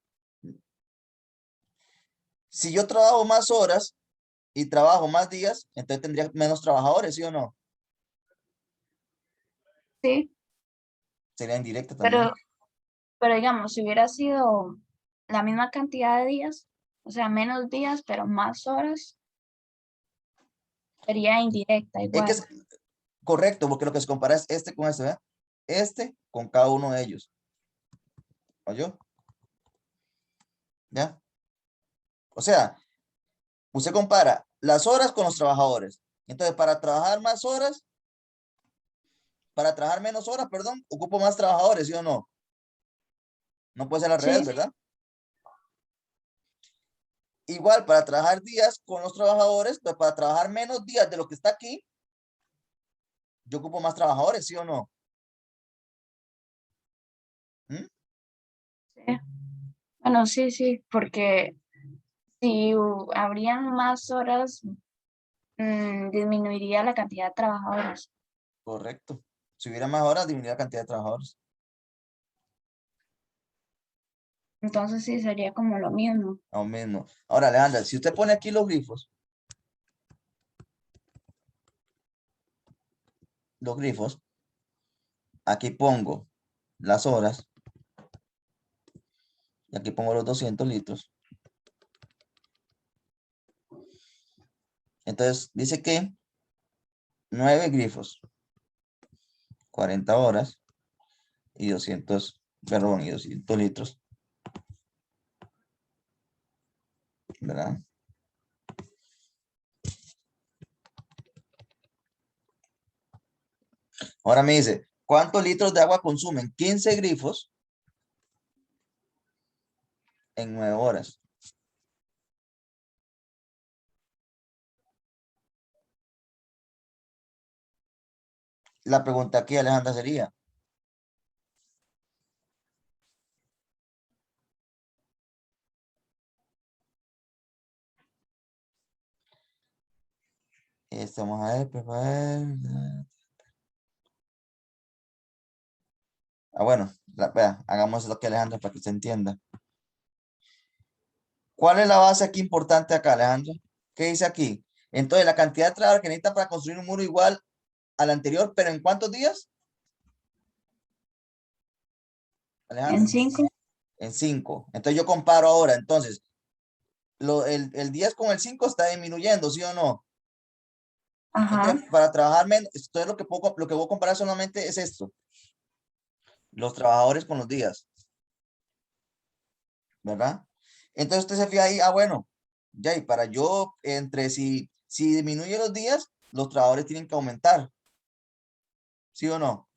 Si yo trabajo más horas y trabajo más días, entonces tendría menos trabajadores, ¿sí o no? Sí, Sería indirecta pero, también. pero digamos, si hubiera sido la misma cantidad de días, o sea, menos días, pero más horas, sería indirecta Es que igual. es correcto, porque lo que se compara es este con este, ¿verdad? Este con cada uno de ellos. ¿Oyó? ¿Ya? O sea, usted compara las horas con los trabajadores. Entonces, para trabajar menos horas, perdón, ocupo más trabajadores, ¿sí o no? No puede ser al revés, Sí, ¿verdad? Igual, para trabajar días con los trabajadores, pues para trabajar menos días de lo que está aquí, yo ocupo más trabajadores, ¿sí o no? ¿Mm? sí. Bueno, sí, sí, porque si habrían más horas, disminuiría la cantidad de trabajadores. Correcto. Si hubiera más horas, disminuiría la cantidad de trabajadores. Entonces sí, sería como lo mismo. Aún mismo. Ahora, Alejandra, si usted pone aquí los grifos, aquí pongo las horas y aquí pongo los 200 litros. Entonces, dice que 9 grifos, 40 horas y 200 litros, ¿verdad? Ahora me dice, ¿cuántos litros de agua consumen 15 grifos en 9 horas? La pregunta aquí, Alejandra, sería, vamos a ver, bueno, vea, hagamos lo que Alejandra para que se entienda. ¿Cuál es la base aquí importante acá, Alejandra? ¿Qué dice aquí? Entonces, la cantidad de trabajo que necesita para construir un muro igual al anterior, pero ¿en cuántos días, En Alejandra? 5, En 5. Entonces, yo comparo ahora. Entonces, el 10 con el 5 está disminuyendo, ¿sí o no? ajá, Entonces, para trabajar menos, esto es lo que voy a comparar solamente es esto. Los trabajadores con los días, ¿verdad? Entonces, usted se fija ahí, bueno, ya, y para yo, si disminuye los días, los trabajadores tienen que aumentar, ¿sí o no?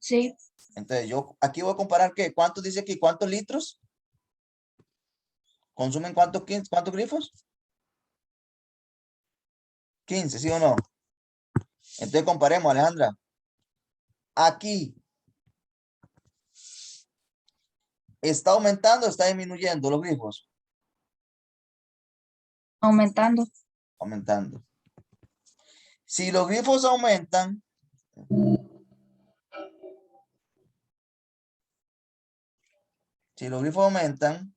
sí, Entonces, yo aquí voy a comparar qué, ¿cuántos dice aquí? ¿Cuántos litros? ¿Consumen cuántos grifos? 15, ¿sí o no? Entonces, comparemos, Alejandra. Aquí, ¿está aumentando o está disminuyendo los grifos? aumentando. Aumentando. Si los grifos aumentan, si los grifos aumentan,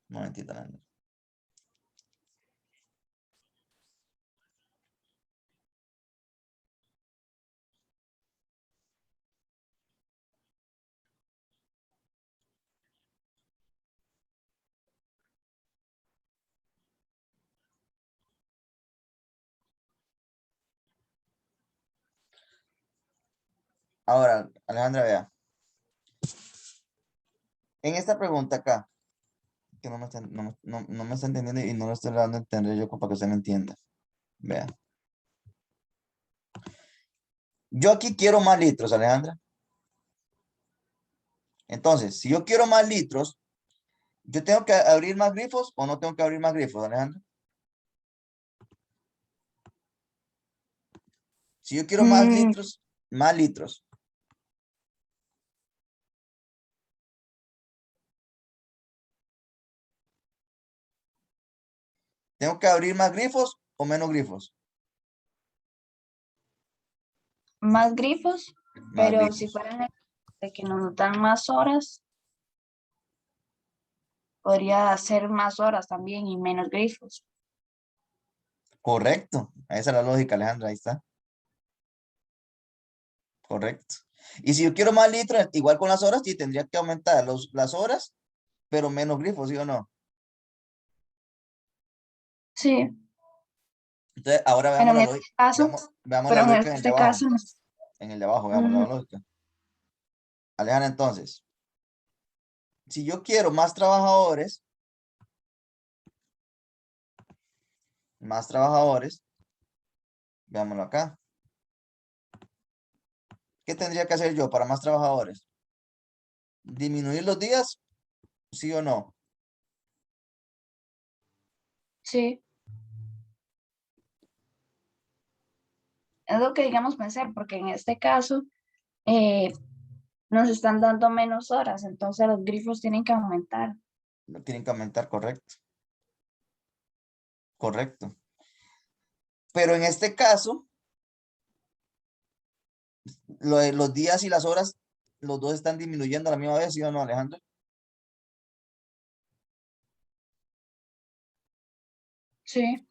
un momentito, Alejandra. Ahora, Alejandra, vea. En esta pregunta acá, que no me está entendiendo y no lo estoy dando a entender yo para que usted me entienda. Vea. Yo aquí quiero más litros, Alejandra. Entonces, si yo quiero más litros, ¿yo tengo que abrir más grifos o no tengo que abrir más grifos, Alejandra? Si yo quiero Mm, más litros. ¿Tengo que abrir más grifos o menos grifos? más grifos, Más pero si grifos. fueran de que nos dan más horas, podría hacer más horas también y menos grifos. Correcto. Esa es la lógica, Alejandra. Ahí está. Correcto. Y si yo quiero más litros, igual con las horas, sí tendría que aumentar las horas, pero menos grifos, ¿sí o no? Sí, Entonces, ahora pero veamos en la este lógica. caso, Veamos pero la en lógica en el de este abajo. caso, En el de abajo, veamos la mm, lógica. Alejandra, entonces, si yo quiero más trabajadores, veámoslo acá. ¿Qué tendría que hacer yo para más trabajadores? ¿Disminuir los días? ¿Sí o no? sí, es lo que digamos pensar, porque en este caso eh, nos están dando menos horas, entonces los grifos tienen que aumentar. No tienen que aumentar, correcto. Correcto. Pero en este caso, los días y las horas, los dos están disminuyendo a la misma vez, ¿sí o no, Alejandro? Sí,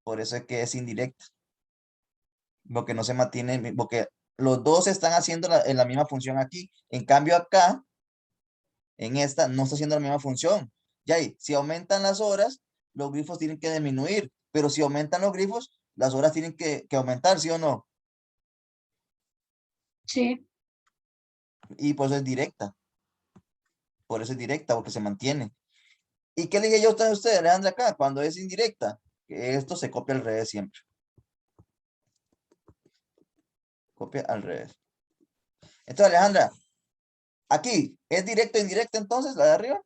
Por eso es que es indirecta. Porque no se mantiene, porque los dos están haciendo en la misma función aquí. En cambio acá, en esta, no está haciendo la misma función. Ya ahí, si aumentan las horas, los grifos tienen que disminuir. Pero si aumentan los grifos, las horas tienen que aumentar, ¿sí o no? sí, Y por eso es directa. Por eso es directa, porque se mantiene. ¿Y qué le dije yo a usted, Alejandra, acá? Cuando es indirecta, que esto se copia al revés siempre. Copia al revés. Entonces, Alejandra, aquí, ¿es directo o indirecta entonces, la de arriba?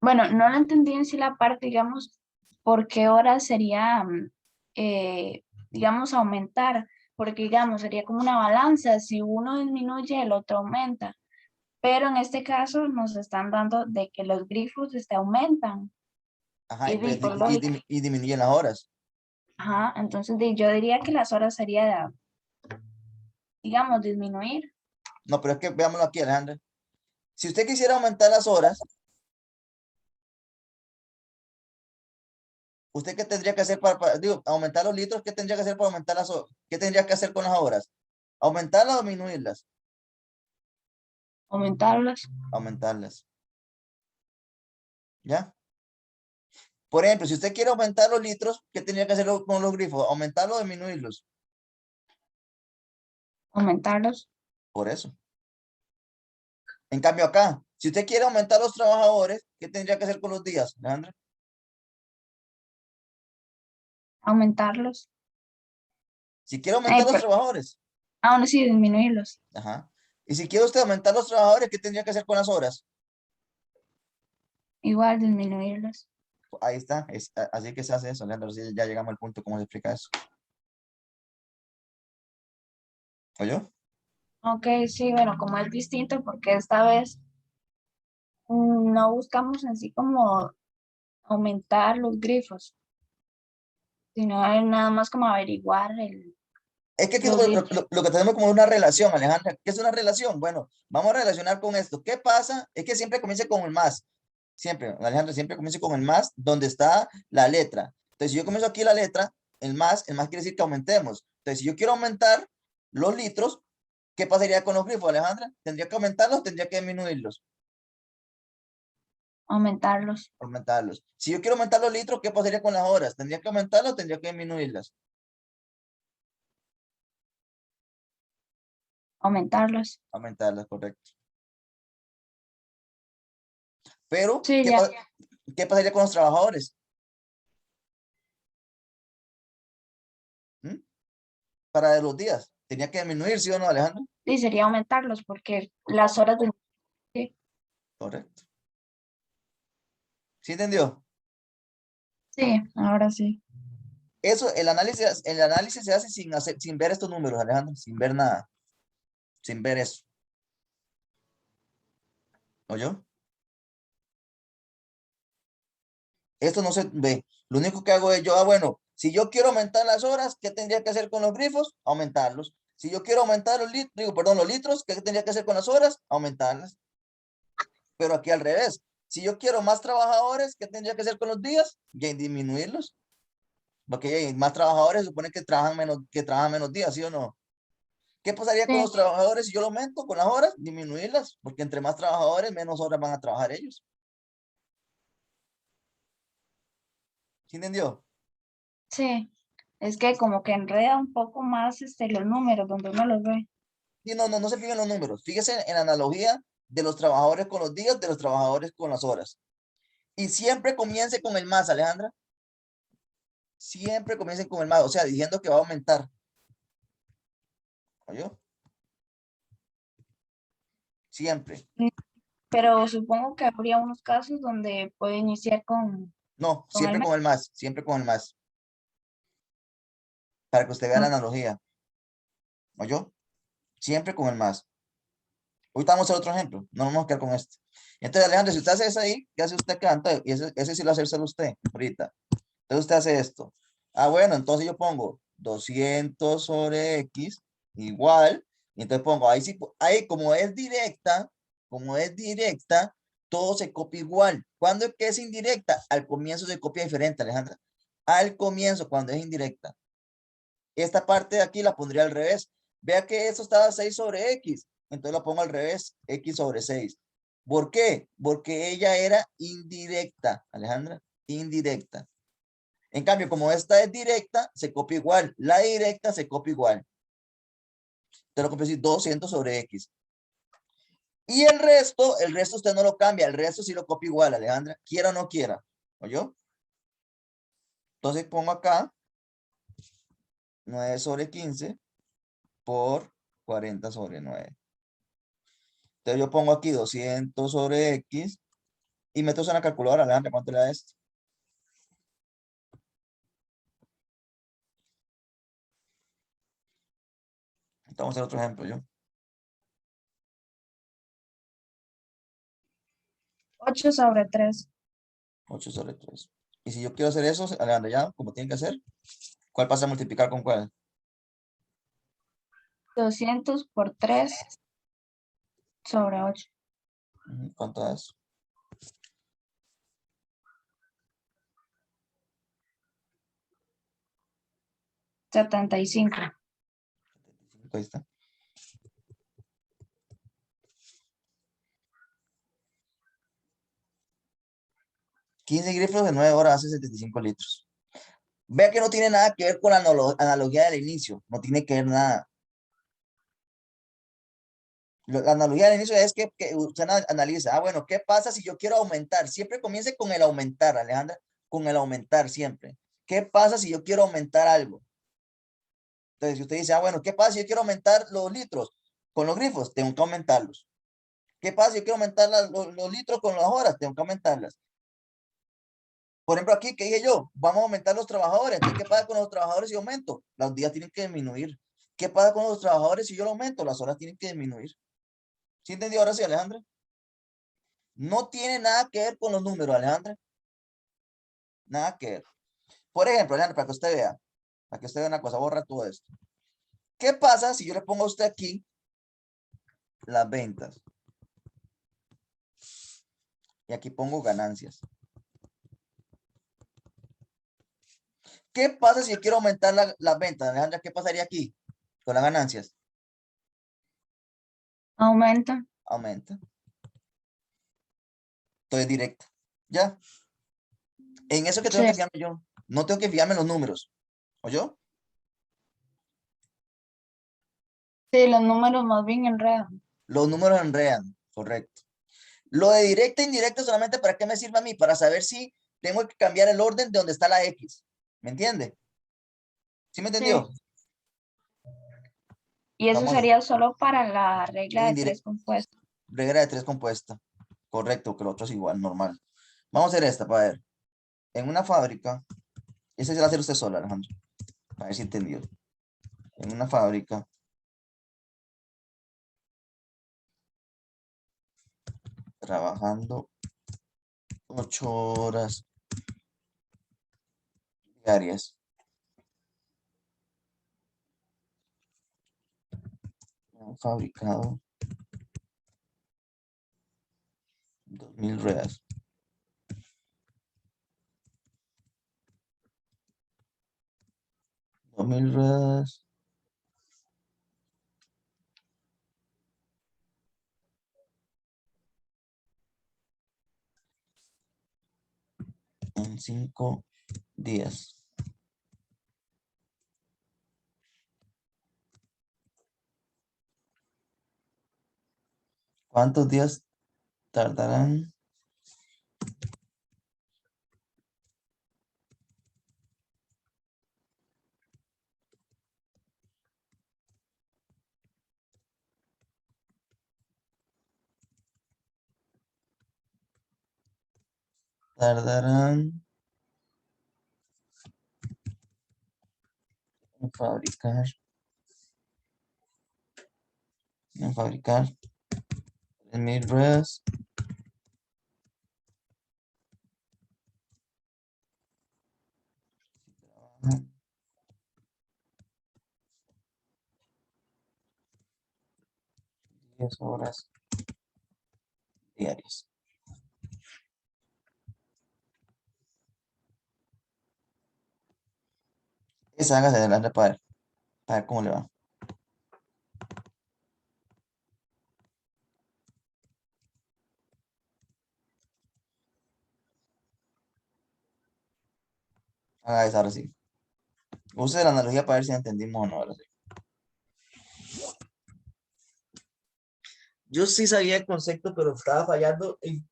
bueno, no lo entendí en sí la parte, digamos, por qué hora sería, digamos, aumentar, porque digamos, sería como una balanza, si uno disminuye, el otro aumenta, pero en este caso nos están dando de que los grifos aumentan, Ajá, y entonces, por lógica, y disminuyen las horas. ajá, entonces yo diría que las horas sería, digamos, disminuir, No, pero es que veámoslo aquí, Alejandra. Si usted quisiera aumentar las horas, ¿usted qué tendría que hacer digo, aumentar los litros? ¿Qué tendría que hacer para aumentar las horas? ¿Qué tendría que hacer con las horas? ¿Aumentarlas o disminuirlas? aumentarlas, Aumentarlas. ¿Ya? Por ejemplo, si usted quiere aumentar los litros, ¿qué tendría que hacer con los grifos? ¿Aumentarlos o disminuirlos? aumentarlos, Por eso. En cambio acá, si usted quiere aumentar los trabajadores, ¿qué tendría que hacer con los días, Alejandra? aumentarlos, Si quiere aumentar los trabajadores, aún así disminuirlos, ajá. Y si quiere usted aumentar los trabajadores, ¿qué tendría que hacer con las horas? igual disminuirlos. Ahí está, así que se hace eso, Alejandra. Así ya llegamos al punto, ¿cómo se explica eso? ¿Oyó? Ok, sí, bueno, como es distinto, porque esta vez no buscamos en sí como aumentar los grifos, sino es nada más como averiguar Es que aquí los litros. lo que tenemos como una relación, Alejandra. ¿Qué es una relación? Bueno, vamos a relacionar con esto. ¿Qué pasa? Es que siempre comienza con el más. Siempre, Alejandra, siempre comienza con el más, donde está la letra. Entonces, si yo comienzo aquí la letra, el más quiere decir que aumentemos. Entonces, si yo quiero aumentar los litros, ¿qué pasaría con los grifos, Alejandra? ¿Tendría que aumentarlos o tendría que disminuirlos? Aumentarlos, Aumentarlos. Si yo quiero aumentar los litros, ¿qué pasaría con las horas? ¿Tendría que aumentarlos o tendría que disminuirlas? aumentarlos. Aumentarlas, correcto. Pero, Sí, ya, ¿qué pasaría con los trabajadores? ¿Mm? Para los días. ¿Tenía que disminuir, sí o no, Alejandro? sí, sería aumentarlos, porque las horas de... Sí, Correcto. ¿Sí entendió? sí, ahora sí. Eso, el análisis se hace sin ver estos números, Alejandro, sin ver nada, sin ver eso. ¿Oyó? Esto no se ve. Lo único que hago es yo, bueno, si yo quiero aumentar las horas, ¿qué tendría que hacer con los grifos? Aumentarlos. Si yo quiero aumentar los litros, digo, perdón, los litros, ¿qué tendría que hacer con las horas? Aumentarlas. Pero aquí al revés. Si yo quiero más trabajadores, ¿qué tendría que hacer con los días? Ya disminuirlos. Porque más trabajadores supone que trabajan menos días, ¿sí o no? ¿Qué pasaría con Sí, los trabajadores si yo lo aumento con las horas? Disminuirlas, porque entre más trabajadores, menos horas van a trabajar ellos. ¿Sí entendió? sí. Es que como que enreda un poco más los números donde uno los ve. Sí, no se fijen en los números. Fíjese en la analogía de los trabajadores con los días, de los trabajadores con las horas. Y siempre comience con el más, Alejandra. Siempre comiencen con el más, o sea, diciendo que va a aumentar. ¿Oyó? Siempre. Pero supongo que habría unos casos donde puede iniciar No, con el siempre mes. con el más, siempre con el más. Para que usted vea la ¿No? analogía. ¿Oyó? Siempre con el más. Ahorita vamos a hacer otro ejemplo. No nos vamos a quedar con este. Entonces, Alejandro, si usted hace eso ahí, ¿qué hace usted acá? Entonces, y ese sí lo hace solo usted ahorita. Entonces usted hace esto. Ah, bueno, entonces yo pongo 200 sobre X igual. Y entonces pongo, ahí sí, ahí como es directa, todo se copia igual. ¿Cuándo es que es indirecta? Al comienzo se copia diferente, Alejandra. Al comienzo, cuando es indirecta. Esta parte de aquí la pondría al revés. Vea que eso estaba 6 sobre X. Entonces lo pongo al revés, X sobre 6. ¿Por qué? Porque ella era indirecta, Alejandra, indirecta. En cambio, como esta es directa, se copia igual. La directa se copia igual. Te lo copio así, 200 sobre X. Y el resto usted no lo cambia. El resto sí lo copia igual, Alejandra. Quiera o no quiera. ¿Oyó? Entonces pongo acá 9 sobre 15 por 40 sobre 9. Entonces yo pongo aquí 200 sobre X y meto eso en la calculadora, Alejandra, ¿cuánto le da esto? Vamos a hacer otro ejemplo, yo. 8 sobre 3. 8 sobre 3. Y si yo quiero hacer eso, Alejandra, ya, como tiene que hacer, ¿cuál pasa a multiplicar con cuál? 200 por 3 sobre 8. ¿Cuánto da eso? 75. Ahí está. 15 grifos de 9 horas hace 75 litros. Vea que no tiene nada que ver con la analogía del inicio. No tiene que ver nada. La analogía del inicio es que usted analiza. Ah, bueno, ¿qué pasa si yo quiero aumentar? Siempre comience con el aumentar, Alejandra. Con el aumentar siempre. ¿Qué pasa si yo quiero aumentar algo? Entonces, si usted dice, ah, bueno, ¿qué pasa si yo quiero aumentar los litros con los grifos? Tengo que aumentarlos. ¿Qué pasa si yo quiero aumentar los litros con las horas? Tengo que aumentarlas. Por ejemplo, aquí, ¿qué dije yo? Vamos a aumentar los trabajadores. Entonces, ¿qué pasa con los trabajadores si aumento? Los días tienen que disminuir. ¿Qué pasa con los trabajadores si yo lo aumento? Las horas tienen que disminuir. ¿Sí entendió ahora sí, Alejandra? No tiene nada que ver con los números, Alejandra. Nada que ver. Por ejemplo, Alejandra, para que usted vea una cosa, borra todo esto. ¿Qué pasa si yo le pongo a usted aquí las ventas? Y aquí pongo ganancias. ¿Qué pasa si yo quiero aumentar las ventas, Alejandra? ¿Qué pasaría aquí con las ganancias? Aumenta. Aumenta. Entonces, directo. ¿Ya? En eso que tengo Sí. que fijarme yo. No tengo que fijarme en los números. ¿O yo? Sí, los números más bien enredan. Los números enredan. Correcto. Lo de directa e indirecta solamente para qué me sirve a mí. Para saber si tengo que cambiar el orden de donde está la X. ¿Me entiende? ¿Sí me Sí. entendió? Y eso Vamos. sería solo para la regla de tres Indirecta. compuestos. Regla de 3 compuesta. Correcto, que el otro es igual, normal. Vamos a hacer esta para ver. En una fábrica. Ese se va a hacer usted sola, Alejandro. Para ver si entendió. En una fábrica. Trabajando 8 horas diarias. Han fabricado 2000 ruedas. 2000 ruedas. En 5 días. ¿Cuántos días tardarán? Tardarán en fabricar 3000 ruedas. Trabajan 10 horas diarias. Esa hágase adelante para ver cómo le va. Haga esa ahora sí. Use la analogía para ver si entendimos o no. Ahora sí. Yo sí sabía el concepto, pero estaba fallando en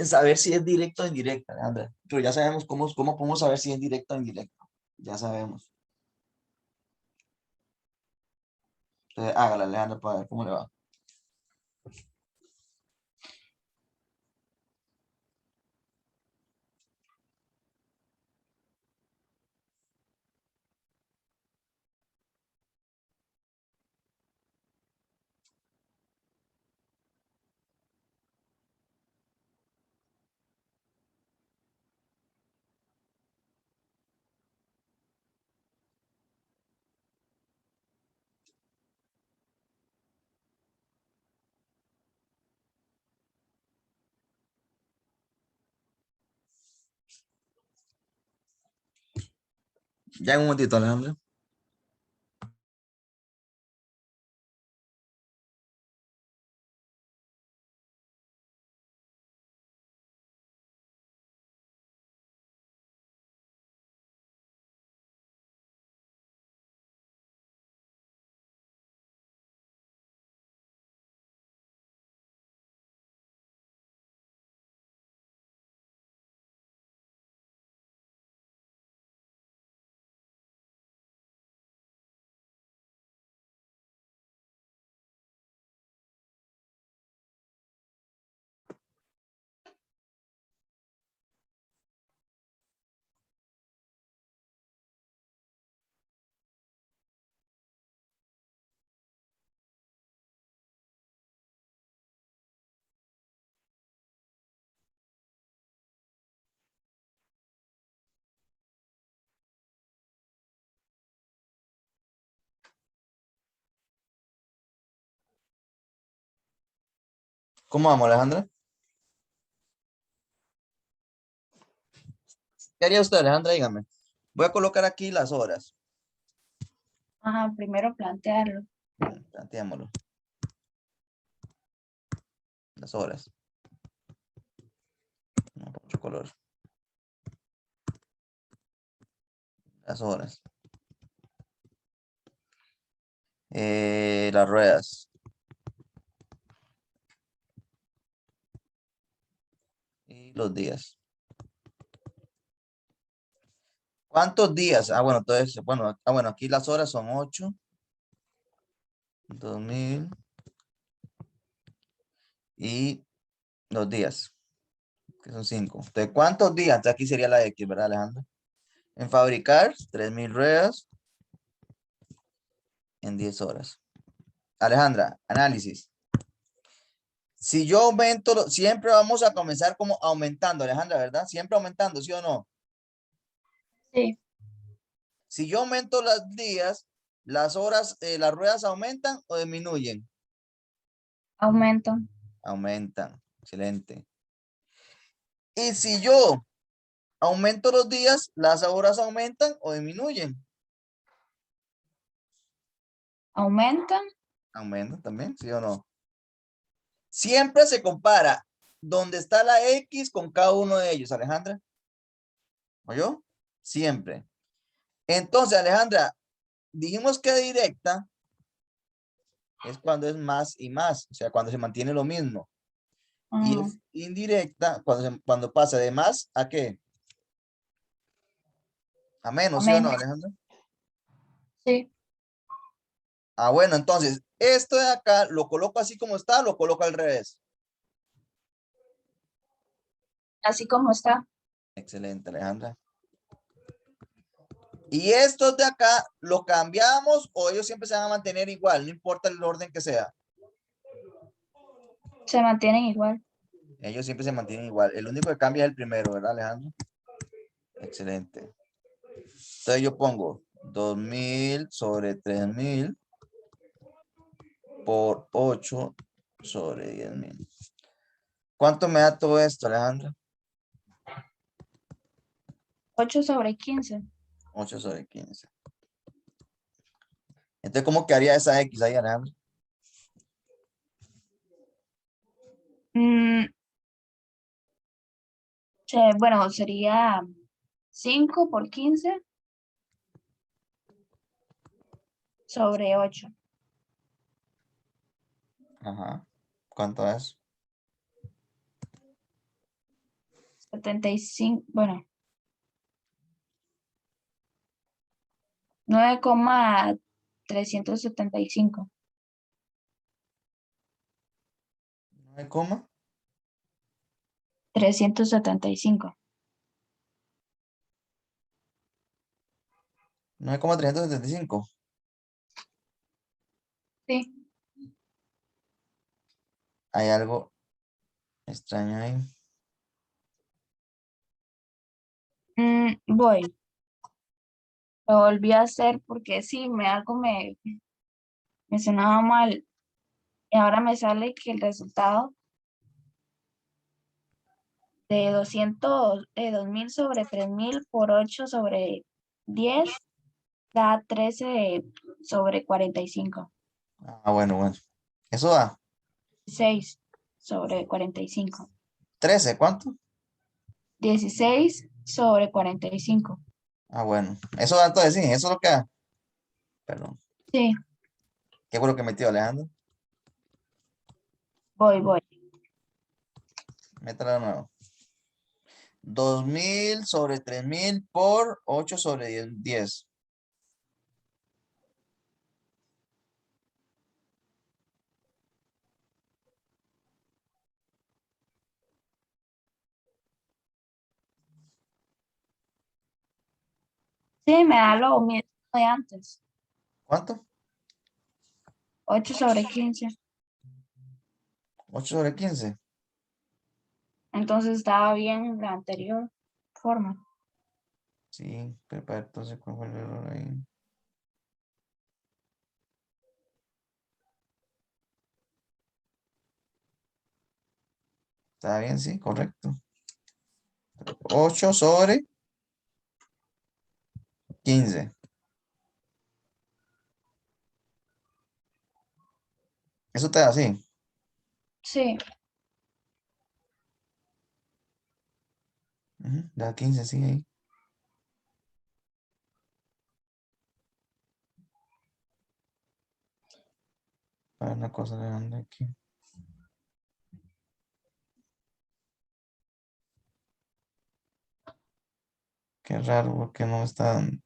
saber si es directo o indirecto, Alejandra. Pero ya sabemos cómo podemos saber si es directo o indirecto. Ya sabemos. Entonces, hágala, Alejandra, para ver cómo le va. Ya en un momentito, Alejandra. ¿Cómo vamos, Alejandra? ¿Qué haría usted, Alejandra? Dígame. Voy a colocar aquí las horas. Ajá, primero plantearlo. Planteémoslo. Las horas. No, por otro color. Las horas. Las ruedas. Y los días. ¿Cuántos días? Ah, bueno, entonces, bueno, aquí las horas son 8. 2000. Y los días, que son 5. Entonces, ¿cuántos días? Entonces, aquí sería la X, ¿verdad, Alejandro? En fabricar 3000 ruedas en 10 horas. Alejandra, análisis. Si yo aumento, siempre vamos a comenzar como aumentando, Alejandra, ¿verdad? Siempre aumentando, ¿sí o no? Sí, Si yo aumento los días, las horas, las ruedas aumentan o disminuyen. aumento. Aumentan. Excelente. Y si yo aumento los días, las horas aumentan o disminuyen. Aumenta. Aumenta también, ¿sí o no? Siempre se compara dónde está la X con cada uno de ellos, Alejandra. ¿Oyó? Siempre. Entonces, Alejandra, dijimos que directa es cuando es más y más, o sea, cuando se mantiene lo mismo. Y es indirecta cuando pasa de más a qué? A menos, ¿sí o no, Aumenta. Alejandra? Sí. Ah, bueno, entonces, esto de acá, ¿lo coloco así como está o lo coloco al revés? Así como está. Excelente, Alejandra. Y estos de acá, ¿lo cambiamos o ellos siempre se van a mantener igual? No importa el orden que sea. Se mantienen igual. Ellos siempre se mantienen igual. El único que cambia es el primero, ¿verdad, Alejandro? Excelente. Entonces yo pongo 2000 sobre 3000 por 8 sobre 10,000. ¿Cuánto me da todo esto, Alejandro? 8/15. 8 sobre 15. Entonces, ¿cómo quedaría esa X ahí, Alejandro? Mm, bueno, sería 5/15 sobre 8. Ajá. ¿Cuánto es? 75, bueno, 9,375. 9, 375. 9,375. Sí. Hay algo extraño ahí. Voy. Lo volví a hacer porque sí, me sonaba mal. Y ahora me sale que el resultado de 2000 sobre 3000 por 8 sobre 10 da 13 sobre 45. Ah, bueno, bueno. Eso da 6 sobre 45. 13, ¿cuánto? 16 sobre 45. Ah, bueno. Eso da entonces, sí, eso es lo que da. Perdón. Sí, ¿Qué fue lo que metió Alejandro? voy. Métela de nuevo. 2000 sobre 3000 por 8 sobre 10. Sí, me da lo mismo de antes. ¿Cuánto? 8/15. 8 sobre 15. Entonces estaba bien la anterior forma. Sí, pero entonces, ¿cuál fue el error ahí? Está bien, sí, correcto. 8 sobre 15. Eso te da así. Sí, Da 15, sí, ahí. Para una cosa grande aquí. Qué raro, porque no me está dando.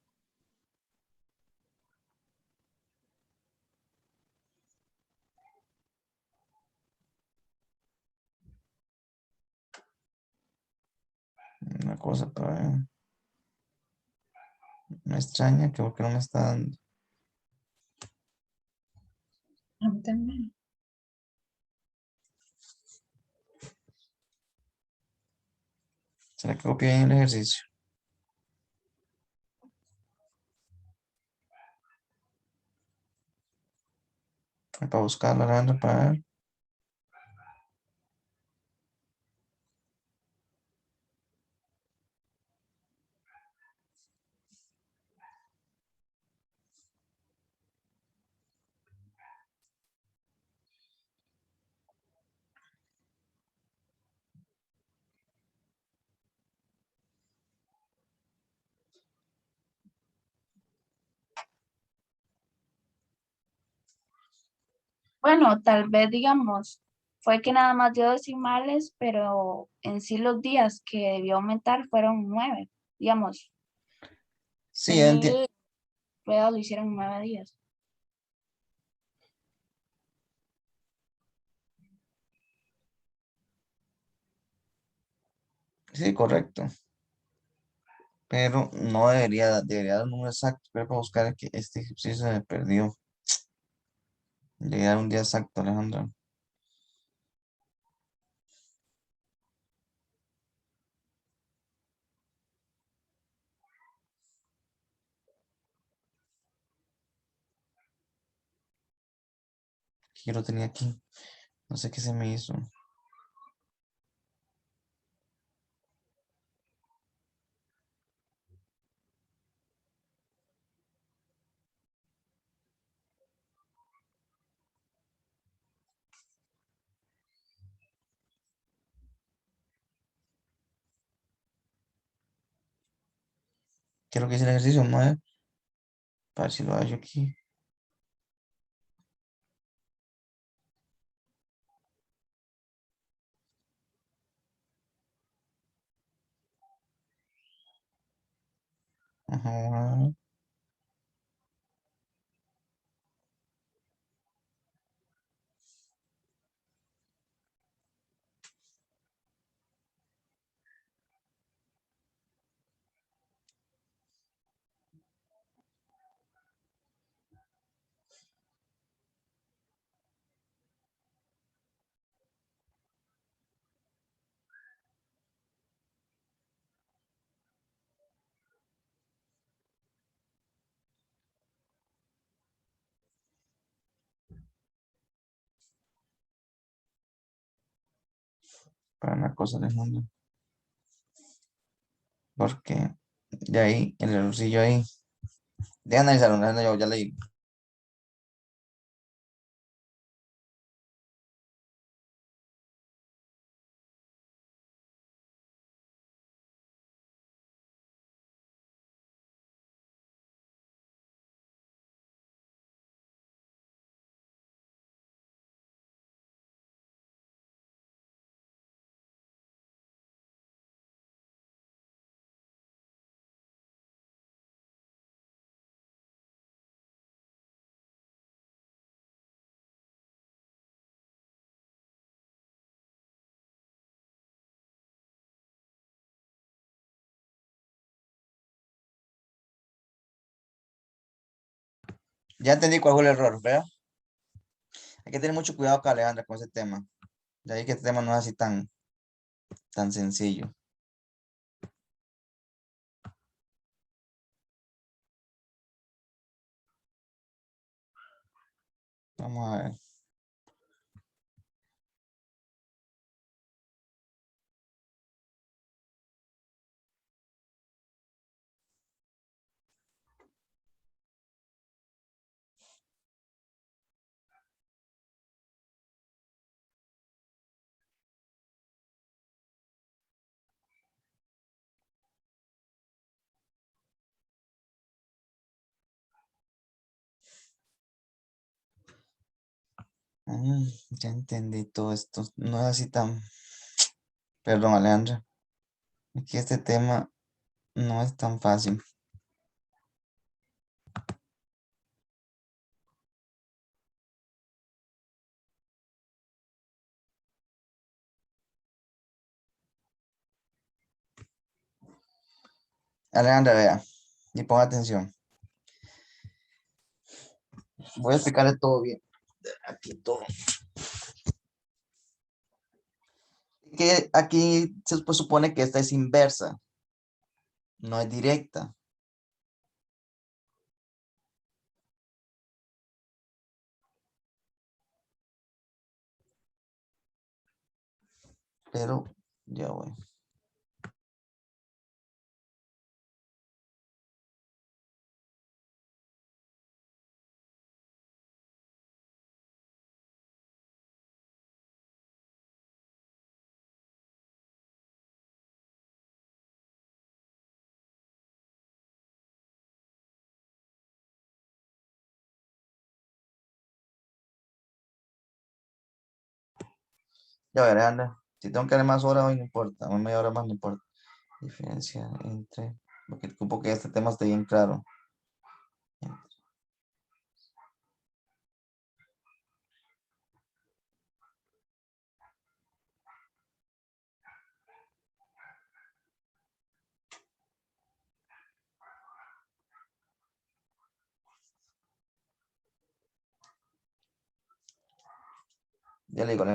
Una cosa, pero me extraña que porque no me está dando. a mí también. ¿Será que copié bien el ejercicio? Para buscarlo, Alejandro, para ver. Bueno, tal vez digamos, fue que nada más dio decimales, pero en sí los días que debió aumentar fueron 9. Digamos, Sí, 6.000 ruedas lo hicieron en 9 días. sí, correcto. Pero no debería dar un número exacto. Pero para buscar que este ejercicio se me perdió. Debería dar un día exacto, Alejandra. Que yo lo tenía aquí. No sé qué se me hizo. ¿Qué es lo que hice el ejercicio? Vamos a ver. Para ver si lo hallo aquí. Ajá. Para una cosa, Alejandra. Porque de ahí, el errorcillo ahí. De analizarlo, yo ya leí. Ya entendí cuál fue el error, ¿verdad? Hay que tener mucho cuidado acá, Alejandra, con ese tema. De ahí que este tema no es así tan sencillo. Vamos a ver. Ya entendí todo esto. No es así tan... Perdón, Alejandra. Aquí este tema no es tan fácil. Alejandra, vea. Y ponga atención. Voy a explicarle todo bien. Aquí todo. Que aquí se supone que esta es inversa, no es directa. Pero ya voy. Ya voy, Alejandra. Si tengo que dar más horas hoy, no importa. Una media hora más, no importa. Diferencia entre... Porque ocupo que este tema esté bien claro. Ya le digo,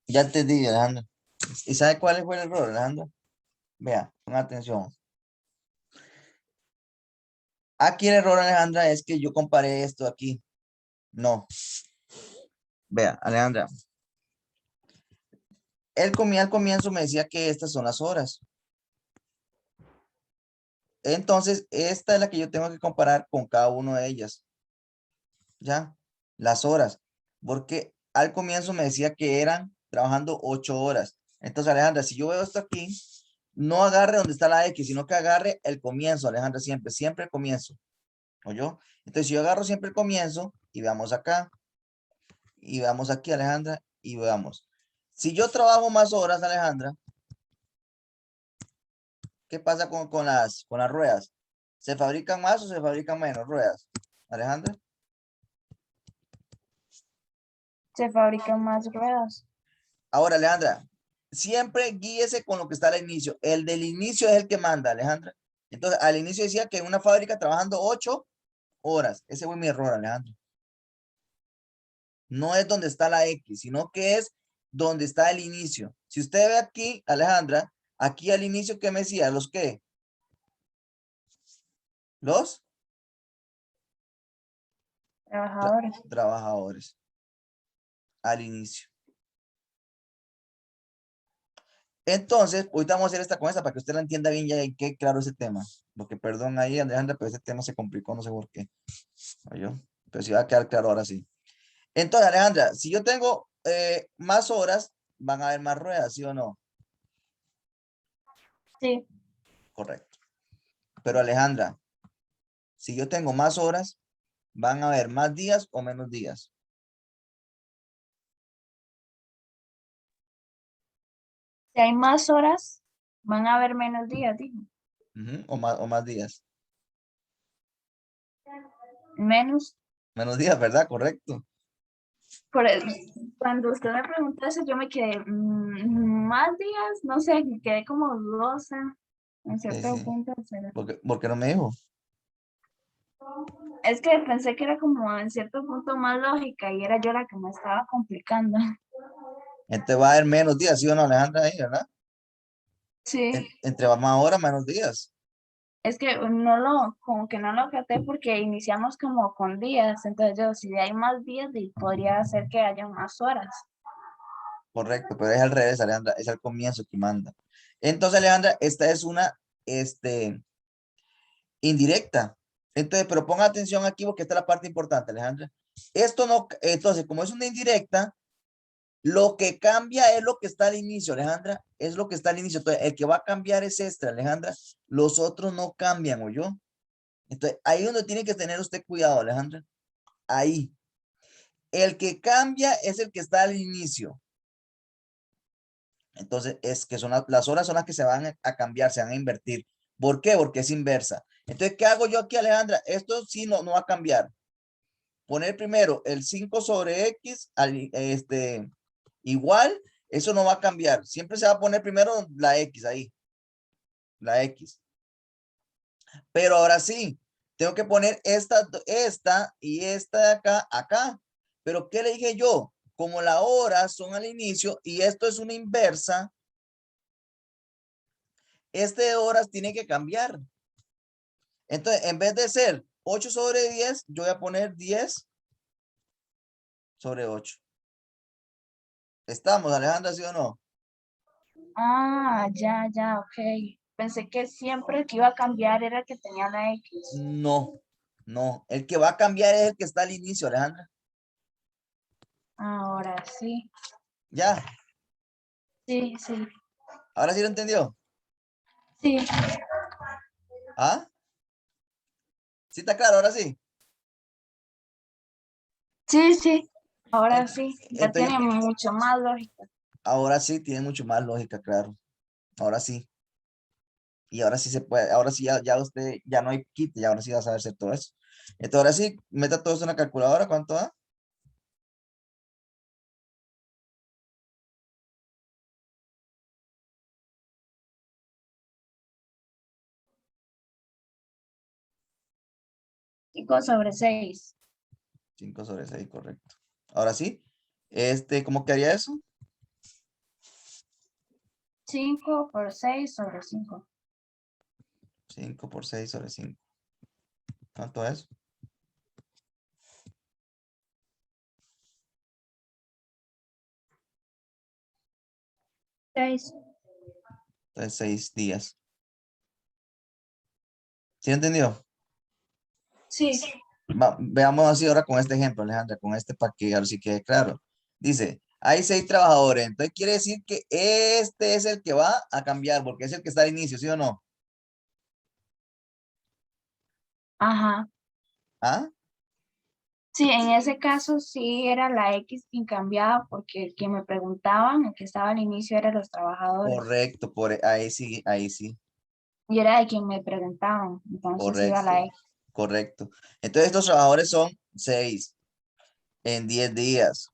ya te di, Alejandra. ¿Y sabe cuál fue el error, Alejandra? Vea, con atención. Aquí el error, Alejandra, es que yo comparé esto aquí. No. Vea, Alejandra. Él comía al comienzo, me decía que estas son las horas. Entonces, esta es la que yo tengo que comparar con cada una de ellas. ¿Ya? Las horas. Porque al comienzo me decía que eran trabajando 8 horas. Entonces, Alejandra, si yo veo esto aquí, no agarre donde está la X, sino que agarre el comienzo, Alejandra, siempre, siempre el comienzo. ¿Oyó? Entonces, si yo agarro siempre el comienzo y veamos acá, y veamos aquí, Alejandra, y veamos. Si yo trabajo más horas, Alejandra, ¿qué pasa con las ruedas? ¿Se fabrican más o se fabrican menos ruedas? Alejandra. Se fabrican más ruedas. Ahora, Alejandra, siempre guíese con lo que está al inicio. El del inicio es el que manda, Alejandra. Entonces, al inicio decía que en una fábrica trabajando 8 horas. Ese fue mi error, Alejandra. No es donde está la X, sino que es donde está el inicio. Si usted ve aquí, Alejandra, aquí al inicio, ¿qué me decía? ¿Los qué? Los Trabajadores. trabajadores. Al inicio. Entonces, ahorita vamos a hacer esta con esta para que usted la entienda bien ya y quede claro ese tema. Lo que perdón ahí, Alejandra, pero ese tema se complicó, no sé por qué. ¿Oyó? Pero sí va a quedar claro ahora sí. Entonces, Alejandra, si yo tengo más horas, van a haber más ruedas, ¿sí o no? Sí. Correcto. Pero Alejandra, si yo tengo más horas, ¿van a haber más días o menos días? Si hay más horas, van a haber menos días, dijo. Ujú, o más días. Menos. Menos días, ¿verdad? Correcto. Cuando usted me preguntó eso, yo me quedé, más días, no sé, me quedé como dudosa en Sí, cierto sí. punto. ¿Será? ¿Por qué no me dijo? Es que pensé que era como en cierto punto más lógica y era yo la que me estaba complicando. Entonces va a haber menos días, ¿sí o no, Alejandra? Ahí, ¿verdad? Sí, Entre más horas, menos días. es que como que no lo capté porque iniciamos como con días, entonces yo, si hay más días, podría ser que haya más horas. Correcto, pero es al revés, Alejandra, es al comienzo que manda. Entonces, Alejandra, esta es una, indirecta. Entonces, pero ponga atención aquí porque esta es la parte importante, Alejandra. Esto no, entonces, como es una indirecta, lo que cambia es lo que está al inicio, Alejandra, es lo que está al inicio. Entonces, el que va a cambiar es este, Alejandra. Los otros no cambian, ¿o yo? Entonces, ahí es donde tiene que tener usted cuidado, Alejandra. Ahí. El que cambia es el que está al inicio. Entonces, es que son las horas son las que se van a cambiar, se van a invertir. ¿Por qué? Porque es inversa. Entonces, ¿qué hago yo aquí, Alejandra? Esto sí no va a cambiar. Poner primero el 5 sobre X igual, eso no va a cambiar. Siempre se va a poner primero la X ahí, la X. Pero ahora sí, tengo que poner esta y esta de acá, acá. Pero ¿qué le dije yo? Como las horas son al inicio y esto es una inversa, este de horas tiene que cambiar. Entonces, en vez de ser 8 sobre 10, yo voy a poner 10 sobre 8. ¿Estamos, Alejandra, sí o no? Ah, ya, ok. Pensé que siempre el que iba a cambiar era el que tenía la X. No, no. El que va a cambiar es el que está al inicio, Alejandra. Ahora sí. Ya, Sí, sí, ahora sí lo entendió. sí, ¿Ah? ¿Sí está claro? Ahora sí. sí. Ahora En- sí. Ya Entonces, tiene mucho más lógica. ahora sí tiene mucho más lógica, claro. Ahora sí. Y ahora sí se puede, ahora sí ya usted, ya no hay kit, y ahora sí va a saber hacer todo eso. Entonces, ahora sí, meta todo eso en la calculadora, ¿cuánto da? 5/6. 5 sobre 6, correcto. Ahora sí, ¿cómo quedaría eso? 5/6/5. 5 por 6 sobre 5. ¿Cuánto es? 6. Entonces, 6 días. ¿Sí entendió? Sí. Veamos así ahora con este ejemplo, Alejandra, con este para que ahora sí quede claro. Dice, hay 6 trabajadores, entonces quiere decir que este es el que va a cambiar, porque es el que está al inicio, ¿sí o no? Ajá. ¿Ah? Sí, en ese caso sí era la X quien cambiaba porque el que me preguntaban, el que estaba al inicio eran los trabajadores. Correcto, ahí sí, Y era de quien me preguntaban. Entonces iba la correcto, X. correcto. Entonces estos trabajadores son 6 en 10 días,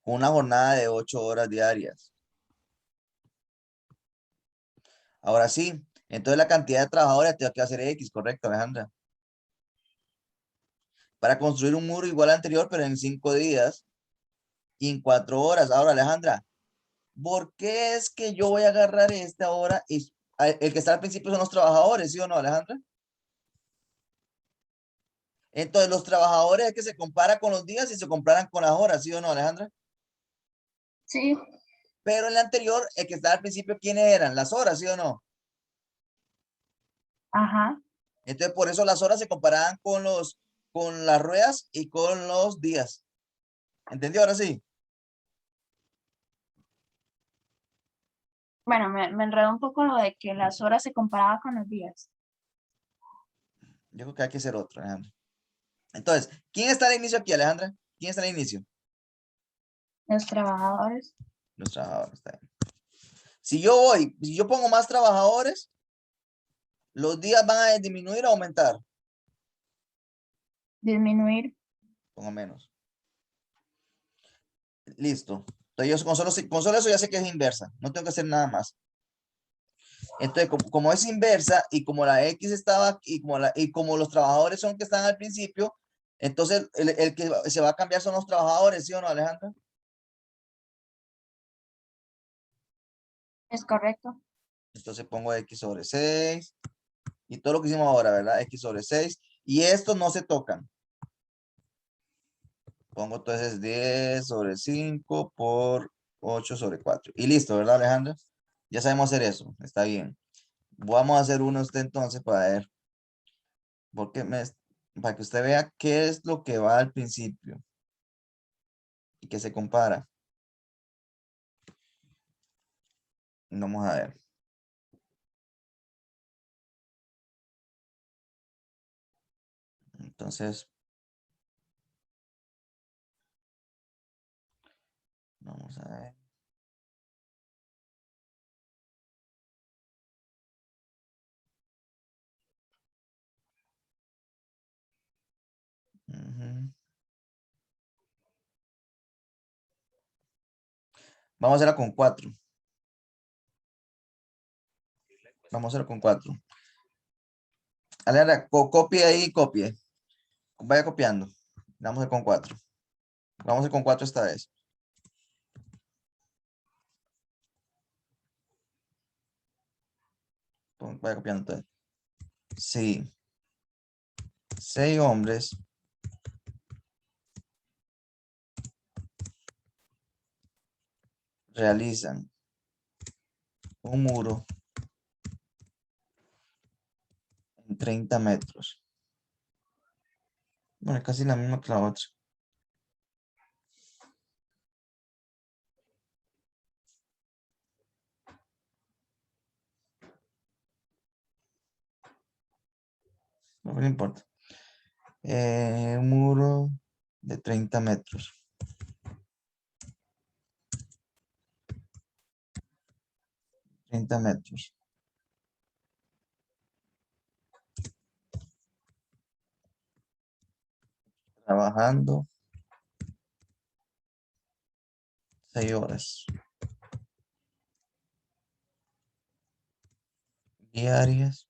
una jornada de 8 horas diarias. Ahora sí, entonces la cantidad de trabajadores tengo que hacer X, correcto, Alejandra. Para construir un muro igual al anterior, pero en 5 días y en 4 horas. Ahora, Alejandra, ¿por qué es que yo voy a agarrar esta hora y el que está al principio son los trabajadores, ¿sí o no, Alejandra? Entonces, los trabajadores es que se compara con los días y se comparan con las horas, ¿sí o no, Alejandra? Sí, Pero en la anterior, el que estaba al principio, ¿quiénes eran? Las horas, ¿sí o no? ajá. Entonces, por eso las horas se comparaban con las ruedas y con los días. ¿Entendió ahora sí? Bueno, me enredó un poco lo de que las horas se comparaban con los días. Yo creo que hay que hacer otro, Alejandra. Entonces, ¿quién está al inicio aquí, Alejandra? ¿Quién está al inicio? Los trabajadores. Los trabajadores. Está bien. Si yo pongo más trabajadores, los días van a disminuir o aumentar. Disminuir. Pongo menos. Listo. Entonces, yo con solo eso ya sé que es inversa. No tengo que hacer nada más. Entonces, como es inversa y como la X estaba aquí, y como los trabajadores son que están al principio, entonces el que se va a cambiar son los trabajadores, ¿sí o no, Alejandra? Es correcto. Entonces pongo X sobre 6 y todo lo que hicimos ahora, ¿verdad? X sobre 6 y estos no se tocan. Pongo entonces 10 sobre 5 por 8 sobre 4. Y listo, ¿verdad, Alejandra? Ya sabemos hacer eso. Está bien. Vamos a hacer uno usted entonces para ver. Porque para que usted vea qué es lo que va al principio y que se compara. Vamos a ver. Entonces, vamos a ver. Ujú. Vamos a hacerla con 4. Vamos a hacerla con 4. Alejandra, copie ahí, copie. Vaya copiando. Vamos a hacer con 4. Vamos a hacer con 4 esta vez. Vaya copiando entonces. Sí. 6 hombres realizan un muro en 30 metros. Bueno, casi la misma que la otra. No me importa. Un muro de 30 metros. 30 metros. Trabajando 6 horas diarias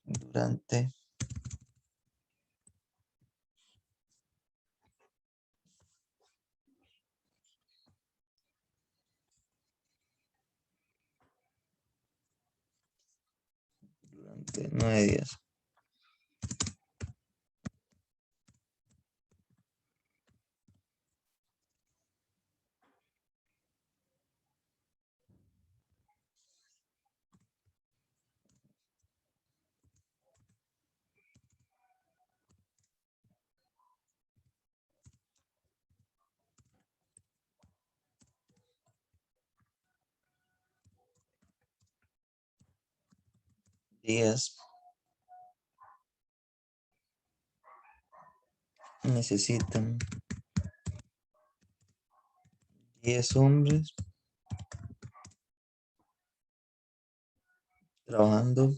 durante 9 días. Días necesitan 10 hombres trabajando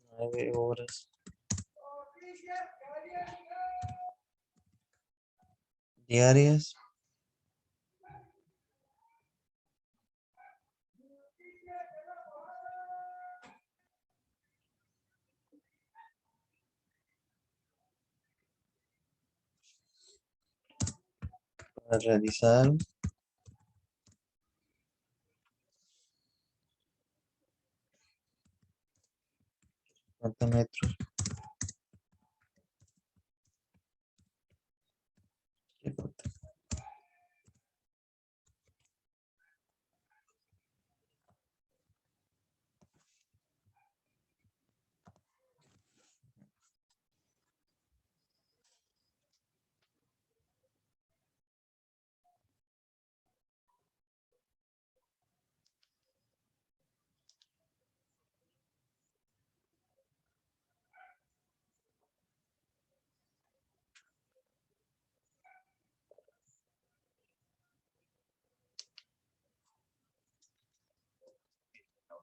9 horas diarias para realizar 50 metros de ruta.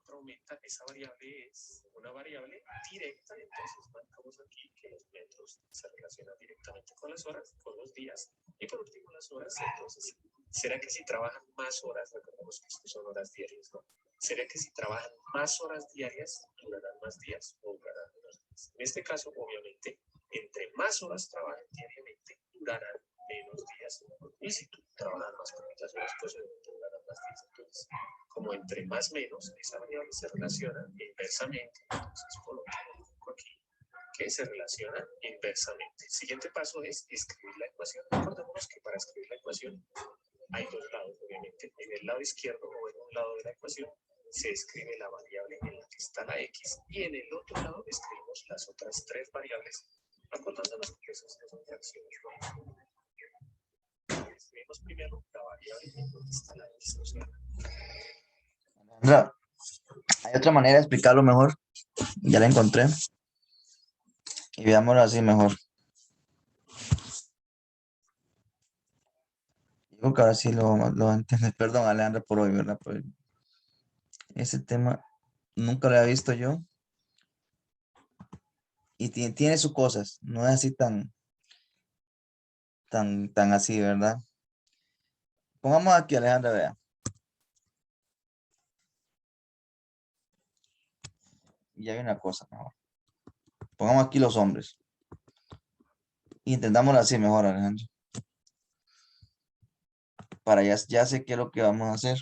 otra aumenta, esa variable es una variable directa, entonces marcamos aquí que los metros se relacionan directamente con las horas, con los días, y por último las horas, entonces, ¿será que si trabajan más horas, recordemos que esto son horas diarias, ¿no? ¿Será que si trabajan más horas diarias, durarán más días o durarán menos días? En este caso, obviamente, entre más horas trabajan diariamente, durarán menos días. Y si tú trabajas más poquitas horas, pues durarán más días. Entonces, como entre más menos, esa variable se relaciona inversamente. Entonces, coloco aquí que se relaciona inversamente. El siguiente paso es escribir la ecuación. Recordemos que para escribir la ecuación hay dos lados, obviamente. En el lado izquierdo o en un lado de la ecuación se escribe la variable en la que está la x y en el otro lado escribimos las otras tres variables, acordándonos que esas no son fracciones. Escribimos primero la variable en donde está la x. O sea, Alejandra, hay otra manera de explicarlo mejor. Ya la encontré. Y veámoslo así mejor. Digo que ahora sí lo entiendes. Perdón, Alejandra, por hoy, ¿verdad? Por hoy. Ese tema nunca lo había visto yo. Y tiene sus cosas. No es así tan así, ¿verdad? Pongamos aquí, Alejandra, vea. Y hay una cosa mejor. Pongamos aquí los hombres. Y intentámoslo así mejor, Alejandra. Para ya sé qué es lo que vamos a hacer.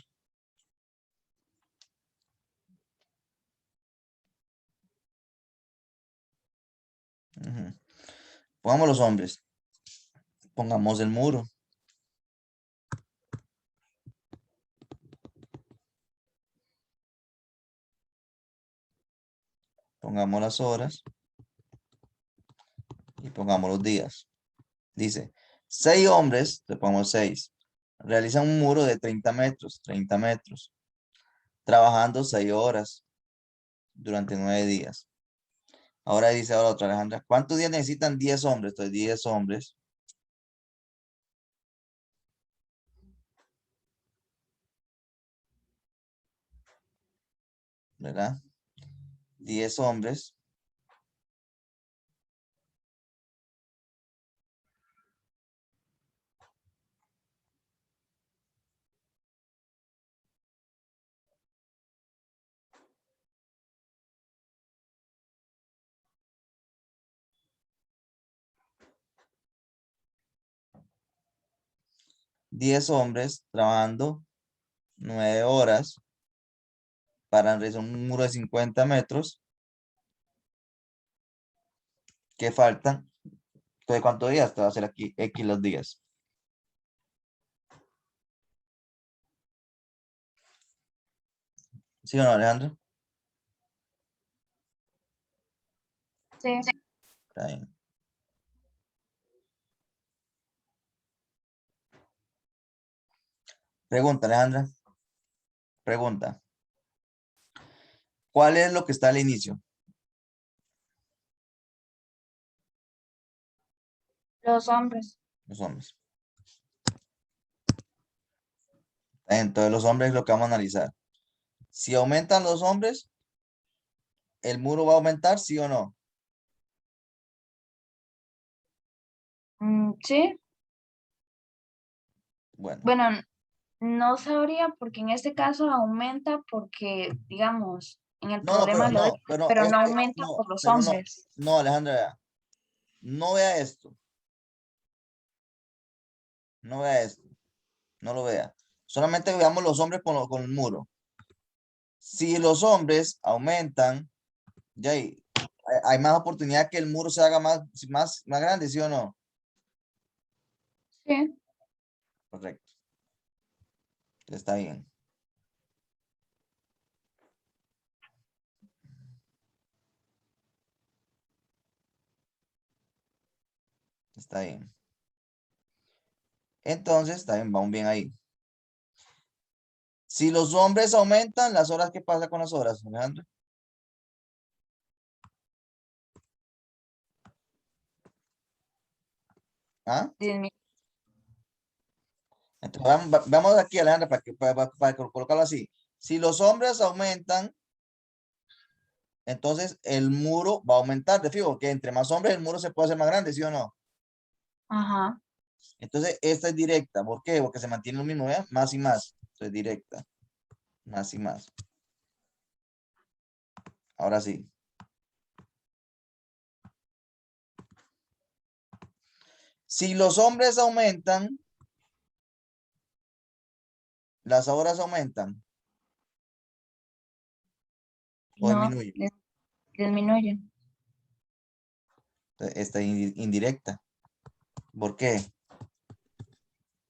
Ujú. Pongamos los hombres. Pongamos el muro. Pongamos las horas. Y pongamos los días. Dice, 6 hombres, le ponemos 6, realizan un muro de 30 metros, trabajando 6 horas durante 9 días. Ahora dice ahora otra, Alejandra, ¿cuántos días necesitan 10 hombres? Entonces 10 hombres, ¿verdad? 10 hombres. Diez hombres trabajando 9 horas para realizar un muro de 50 metros. ¿Qué faltan? Entonces, ¿cuántos días? Te va a hacer aquí X los días. ¿Sí o no, Alejandro? Sí. Está bien. Pregunta, Alejandra. Pregunta. ¿Cuál es lo que está al inicio? Los hombres. Los hombres. Entonces, los hombres es lo que vamos a analizar. Si aumentan los hombres, ¿el muro va a aumentar, sí o no? Sí. Bueno, Bueno, no sabría porque en este caso aumenta porque, digamos, en el no, problema lo dice, pero no aumenta por los hombres. no, Alejandra, vea. No vea esto, no vea esto, no lo vea. Solamente veamos los hombres con el muro. Si los hombres aumentan, ya hay más oportunidad que el muro se haga más grande, ¿sí o no? Sí. Correcto. Está bien. Está bien. Entonces, está bien, vamos bien ahí. Si los hombres aumentan, las horas, ¿qué pasa con las horas, Alejandro? ¿Ah? Dismi- Entonces, vamos aquí, Alejandra, para colocarlo así. Si los hombres aumentan, entonces el muro va a aumentar, de fijo, que entre más hombres el muro se puede hacer más grande, ¿sí o no? Ajá. Entonces esta es directa, ¿por qué? Porque se mantiene lo mismo, ¿vean? Más y más, entonces directa, más y más. Ahora sí. Si los hombres aumentan, las horas aumentan o No, disminuyen. disminuye. Entonces, esta es indirecta. ¿Por qué?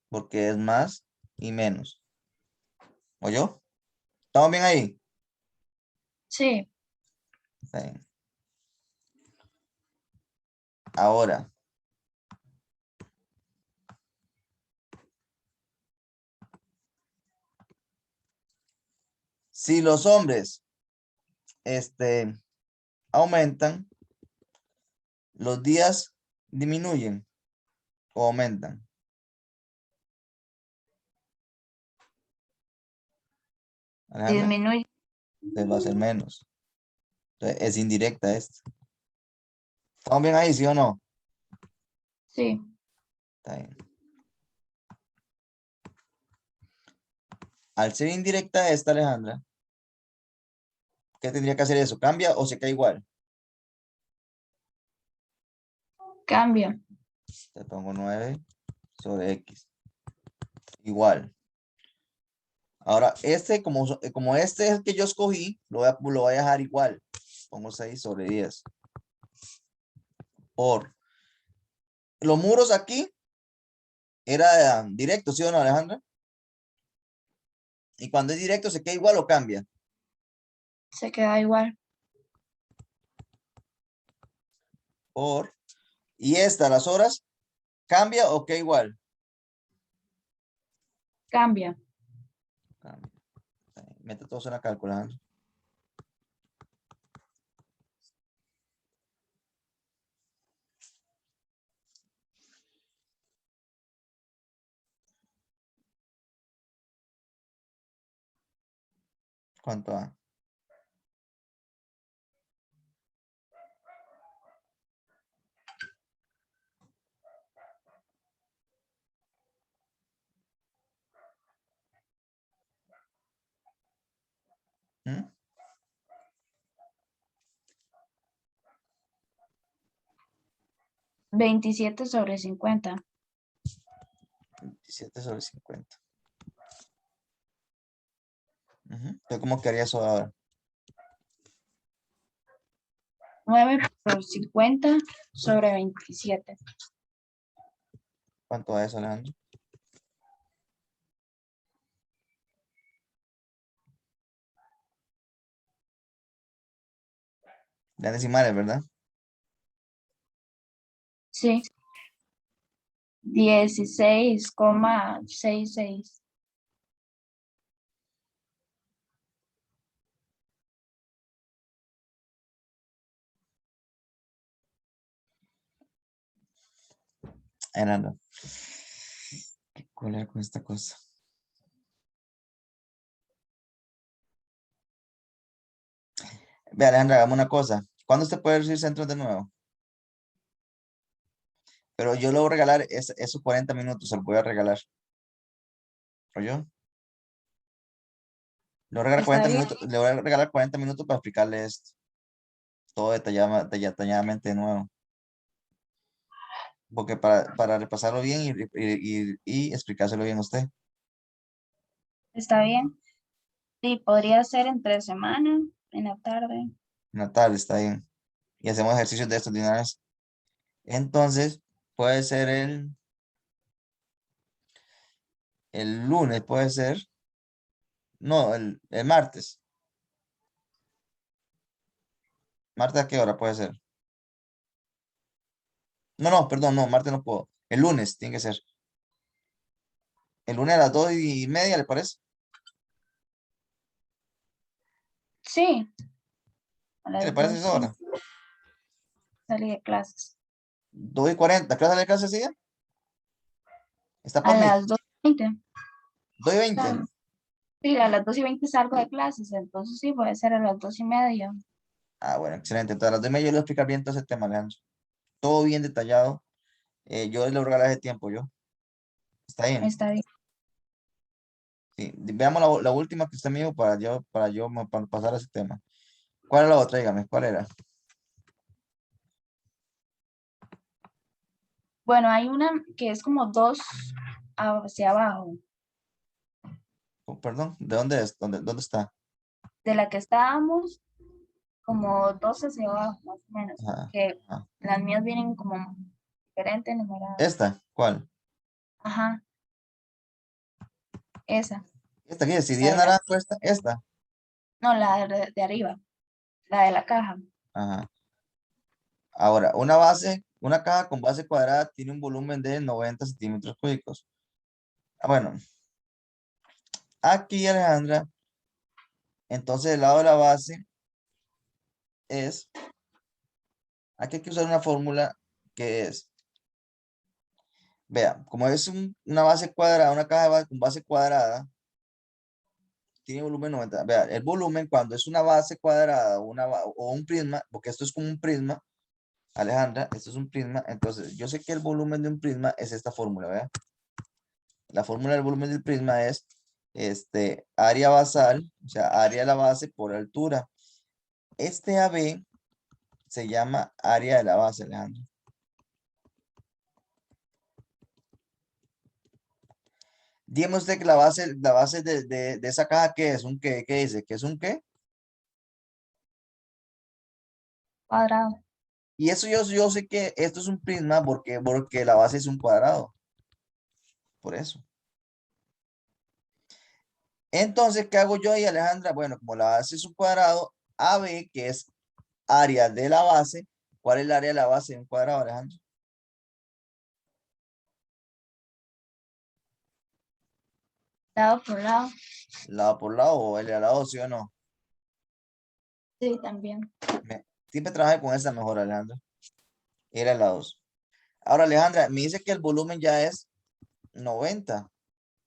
Porque es más y menos. ¿Oyó? ¿Estamos bien ahí? Sí. Está bien. Ahora, si los hombres aumentan, los días disminuyen o aumentan. Alejandra, Disminuye. entonces va a ser menos. Entonces es indirecta esta. ¿Estamos bien ahí, sí o no? Sí. Está bien. Al ser indirecta esta, Alejandra, ¿qué tendría que hacer eso? ¿Cambia o se queda igual? Cambia. Te pongo 9 sobre X. Igual. Ahora, como este es el que yo escogí, lo voy a dejar igual. Pongo 6 sobre 10. Por los muros aquí era directo, ¿sí o no, Alejandra? Y cuando es directo, ¿se queda igual o cambia? Se queda igual. Y las horas, ¿cambia o queda igual? Cambia. Cambia. Mete todo eso en la calculadora. ¿Cuánto da? ¿Mm? 27 sobre 50. 27 sobre 50. Entonces, ¿cómo quedaría eso ahora? 9 por 50 sobre 27. ¿Cuánto da eso, Alejandro? De decimales, ¿verdad? Sí. 16,66. Alejandro. ¿Qué cólera con esta cosa? Ve, Alejandra, hagamos una cosa. ¿Cuándo usted puede recibir centros de nuevo? Pero yo le voy a regalar esos 40 minutos, se los voy a regalar. ¿Oyó? Le voy a regalar Está 40 bien. minutos, le voy a regalar 40 minutos para explicarle esto. Todo detalladamente de nuevo. Porque para repasarlo bien y explicárselo bien a usted. Está bien. Sí, podría ser entre semana, en la tarde. En la tarde, está bien. Y hacemos ejercicios de estos de una vez. Entonces, puede ser el lunes, puede ser. No, el martes. ¿Martes a qué hora puede ser? No, perdón, no, martes no puedo. El lunes tiene que ser. El lunes a las 2:30, ¿le parece? Sí, a ¿Qué le las parece esa 12 hora? salí de clases. 2:40. ¿Qué hora sale de clase ese día? Está A por mí. las 2:20. 2:20. Salgo. Sí, a las 2:20 salgo de clases, entonces sí, puede ser a las 2:30. Ah, bueno, excelente. Entonces, a las 2:30 yo le voy a explicar bien todo ese tema, Alejandro. Todo bien detallado. Yo le voy a regalar ese tiempo, yo. ¿Está bien? Está bien. Sí. Veamos la última que usted me dijo para pasar a ese tema. ¿Cuál es la otra? Dígame, ¿cuál era? Bueno, hay una que es como 2 hacia abajo. Oh, perdón, ¿de dónde es? ¿Dónde está? De la que estábamos, como 2 hacia abajo, más o menos. Ajá, Que ajá. las mías vienen como diferentes numeradas. ¿Esta? ¿Cuál? Ajá, esa. ¿Esta qué es? Si La 10 de la, naranjo, esta. no, la de arriba, la de la caja. Ajá. Ahora, una caja con base cuadrada tiene un volumen de 90 centímetros cúbicos. Ah, bueno, aquí, Alejandra, entonces el lado de la base es, aquí hay que usar una fórmula que es, vea, como es una base cuadrada, una caja con base cuadrada, tiene volumen 90. Vea, el volumen cuando es una base cuadrada o un prisma, porque esto es como un prisma, Alejandra, esto es un prisma, entonces yo sé que el volumen de un prisma es esta fórmula, ¿vea? La fórmula del volumen del prisma es área basal, o sea, área de la base por altura. Este AB se llama área de la base, Alejandro. Dígame usted que la base de esa caja, ¿qué es? ¿Un qué? ¿Qué dice? ¿Qué es un qué? Cuadrado. Y eso yo sé que esto es un prisma porque la base es un cuadrado. Por eso. Entonces, ¿qué hago yo ahí, Alejandra? Bueno, como la base es un cuadrado, AB, que es área de la base. ¿Cuál es el área de la base de un cuadrado, Alejandro? Lado por lado. Lado por lado o L al lado, ¿sí o no? Sí, también. Siempre trabaje con esa mejor, Alejandra. L al lado. Ahora, Alejandra, me dice que el volumen ya es 90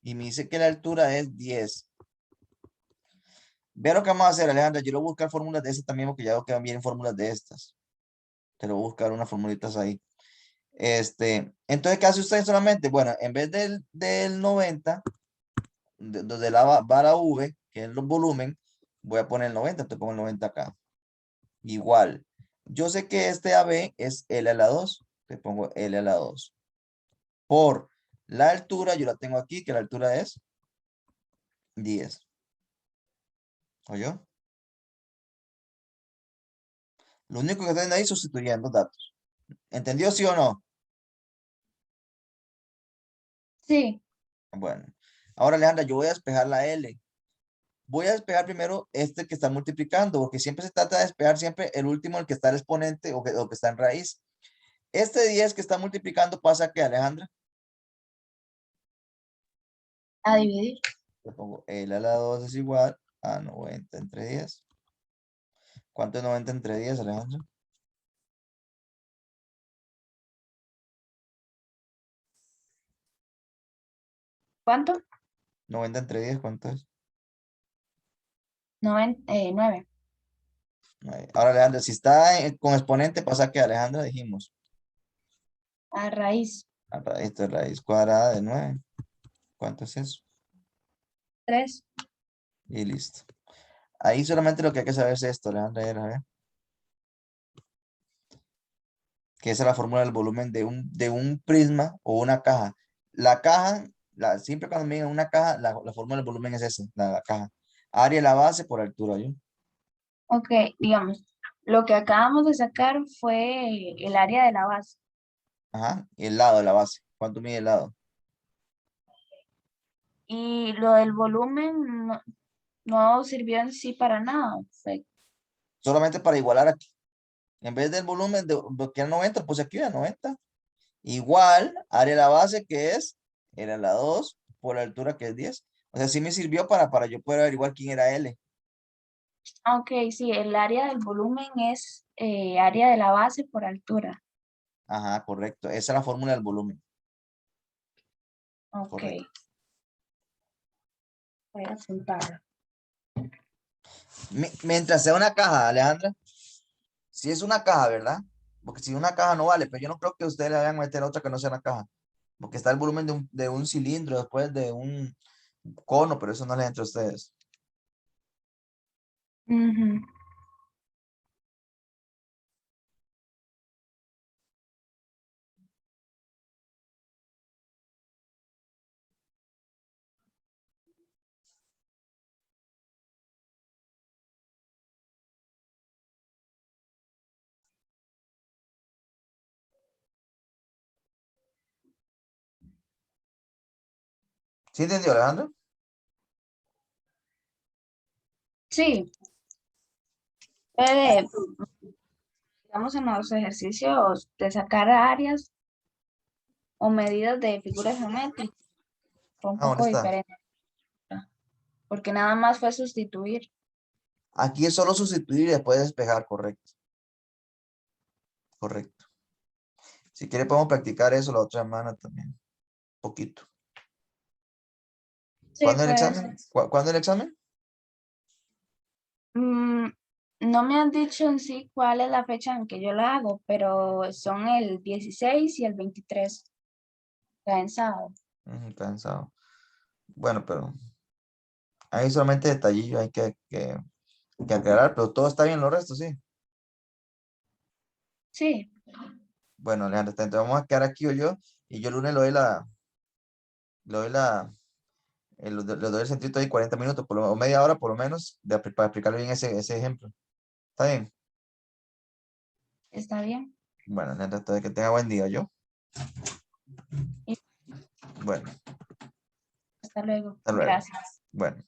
y me dice que la altura es 10. Ve lo que vamos a hacer, Alejandra. Yo le voy a buscar fórmulas de estas también porque ya veo que van bien fórmulas de estas. Te lo voy a buscar unas formulitas ahí. Entonces, ¿qué hace usted solamente? Bueno, en vez del 90, donde va la V, que es el volumen, voy a poner el 90, te pongo el 90 acá. Igual, yo sé que este AB es L a la 2, te pongo L a la 2. Por la altura, yo la tengo aquí, que la altura es 10. ¿Oyó? Lo único que estoy ahí sustituyendo datos. ¿Entendió sí o no? Sí, Bueno, ahora Alejandra, yo voy a despejar la L. Voy a despejar primero este que está multiplicando, porque siempre se trata de despejar siempre el último, el que está el exponente o que está en raíz. Este 10 que está multiplicando pasa que, Alejandra, a dividir. le pongo L a la 2 es igual a 90 entre 10. ¿Cuánto es 90 entre 10, Alejandra? ¿Cuánto? 90 entre 10, ¿cuánto es? 9. Ahora, Alejandra, si está con exponente, pasa que, Alejandra, dijimos, A raíz. a raíz de raíz cuadrada de 9. ¿Cuánto es eso? 3. Y listo. Ahí solamente lo que hay que saber es esto, Alejandra, era, ¿eh? Que esa es la fórmula del volumen de un prisma o una caja. La caja, siempre cuando me digan una caja, la fórmula del volumen es esa, la caja. Área de la base por altura, ¿yo? Ok, digamos, lo que acabamos de sacar fue el área de la base. Ajá, y el lado de la base. ¿Cuánto mide el lado? Y lo del volumen no sirvió en sí para nada. Solamente para igualar aquí. En vez del volumen que era 90, pues aquí era 90. Igual, área de la base que era la 2 por la altura que es 10. O sea, sí me sirvió para yo poder averiguar quién era L. Ok, sí, el área del volumen es área de la base por altura. Ajá, correcto. Esa es la fórmula del volumen. Ok, Correcto. voy a apuntarlo. Mientras sea una caja, Alejandra, Si es una caja, ¿verdad? Porque si una caja no vale, pero yo no creo que ustedes le vayan a meter otra que no sea una caja. Porque está el volumen de un cilindro, después de un cono, pero eso no le entra a ustedes. Ujú. ¿Sí entendió, Alejandro? Sí, puede, digamos, en los ejercicios de sacar áreas o medidas de figuras geométricas, fue un Ah, ¿dónde poco está? diferente, porque nada más fue sustituir. Aquí es solo sustituir y después despejar, correcto. Correcto. Si quiere podemos practicar eso la otra semana también. Un poquito. Sí, ¿Cuándo el pues, examen? ¿Cuándo el examen? mm, no me han dicho en sí cuál es la fecha en que yo la hago, pero son el 16 y el 23, caen sábado. Cansado. Bueno, pero hay solamente detallillo, hay que aclarar, pero todo está bien, lo resto, sí. Sí, Bueno, Alejandro, entonces vamos a quedar aquí o yo, y yo el lunes le doy le doy el centrito ahí 40 minutos, o media hora por lo menos, para explicarle bien ese ejemplo. ¿Está bien? está bien. Bueno, Alejandro, entonces que tenga buen día, yo. Y Bueno, hasta luego. hasta luego. Gracias. Bueno.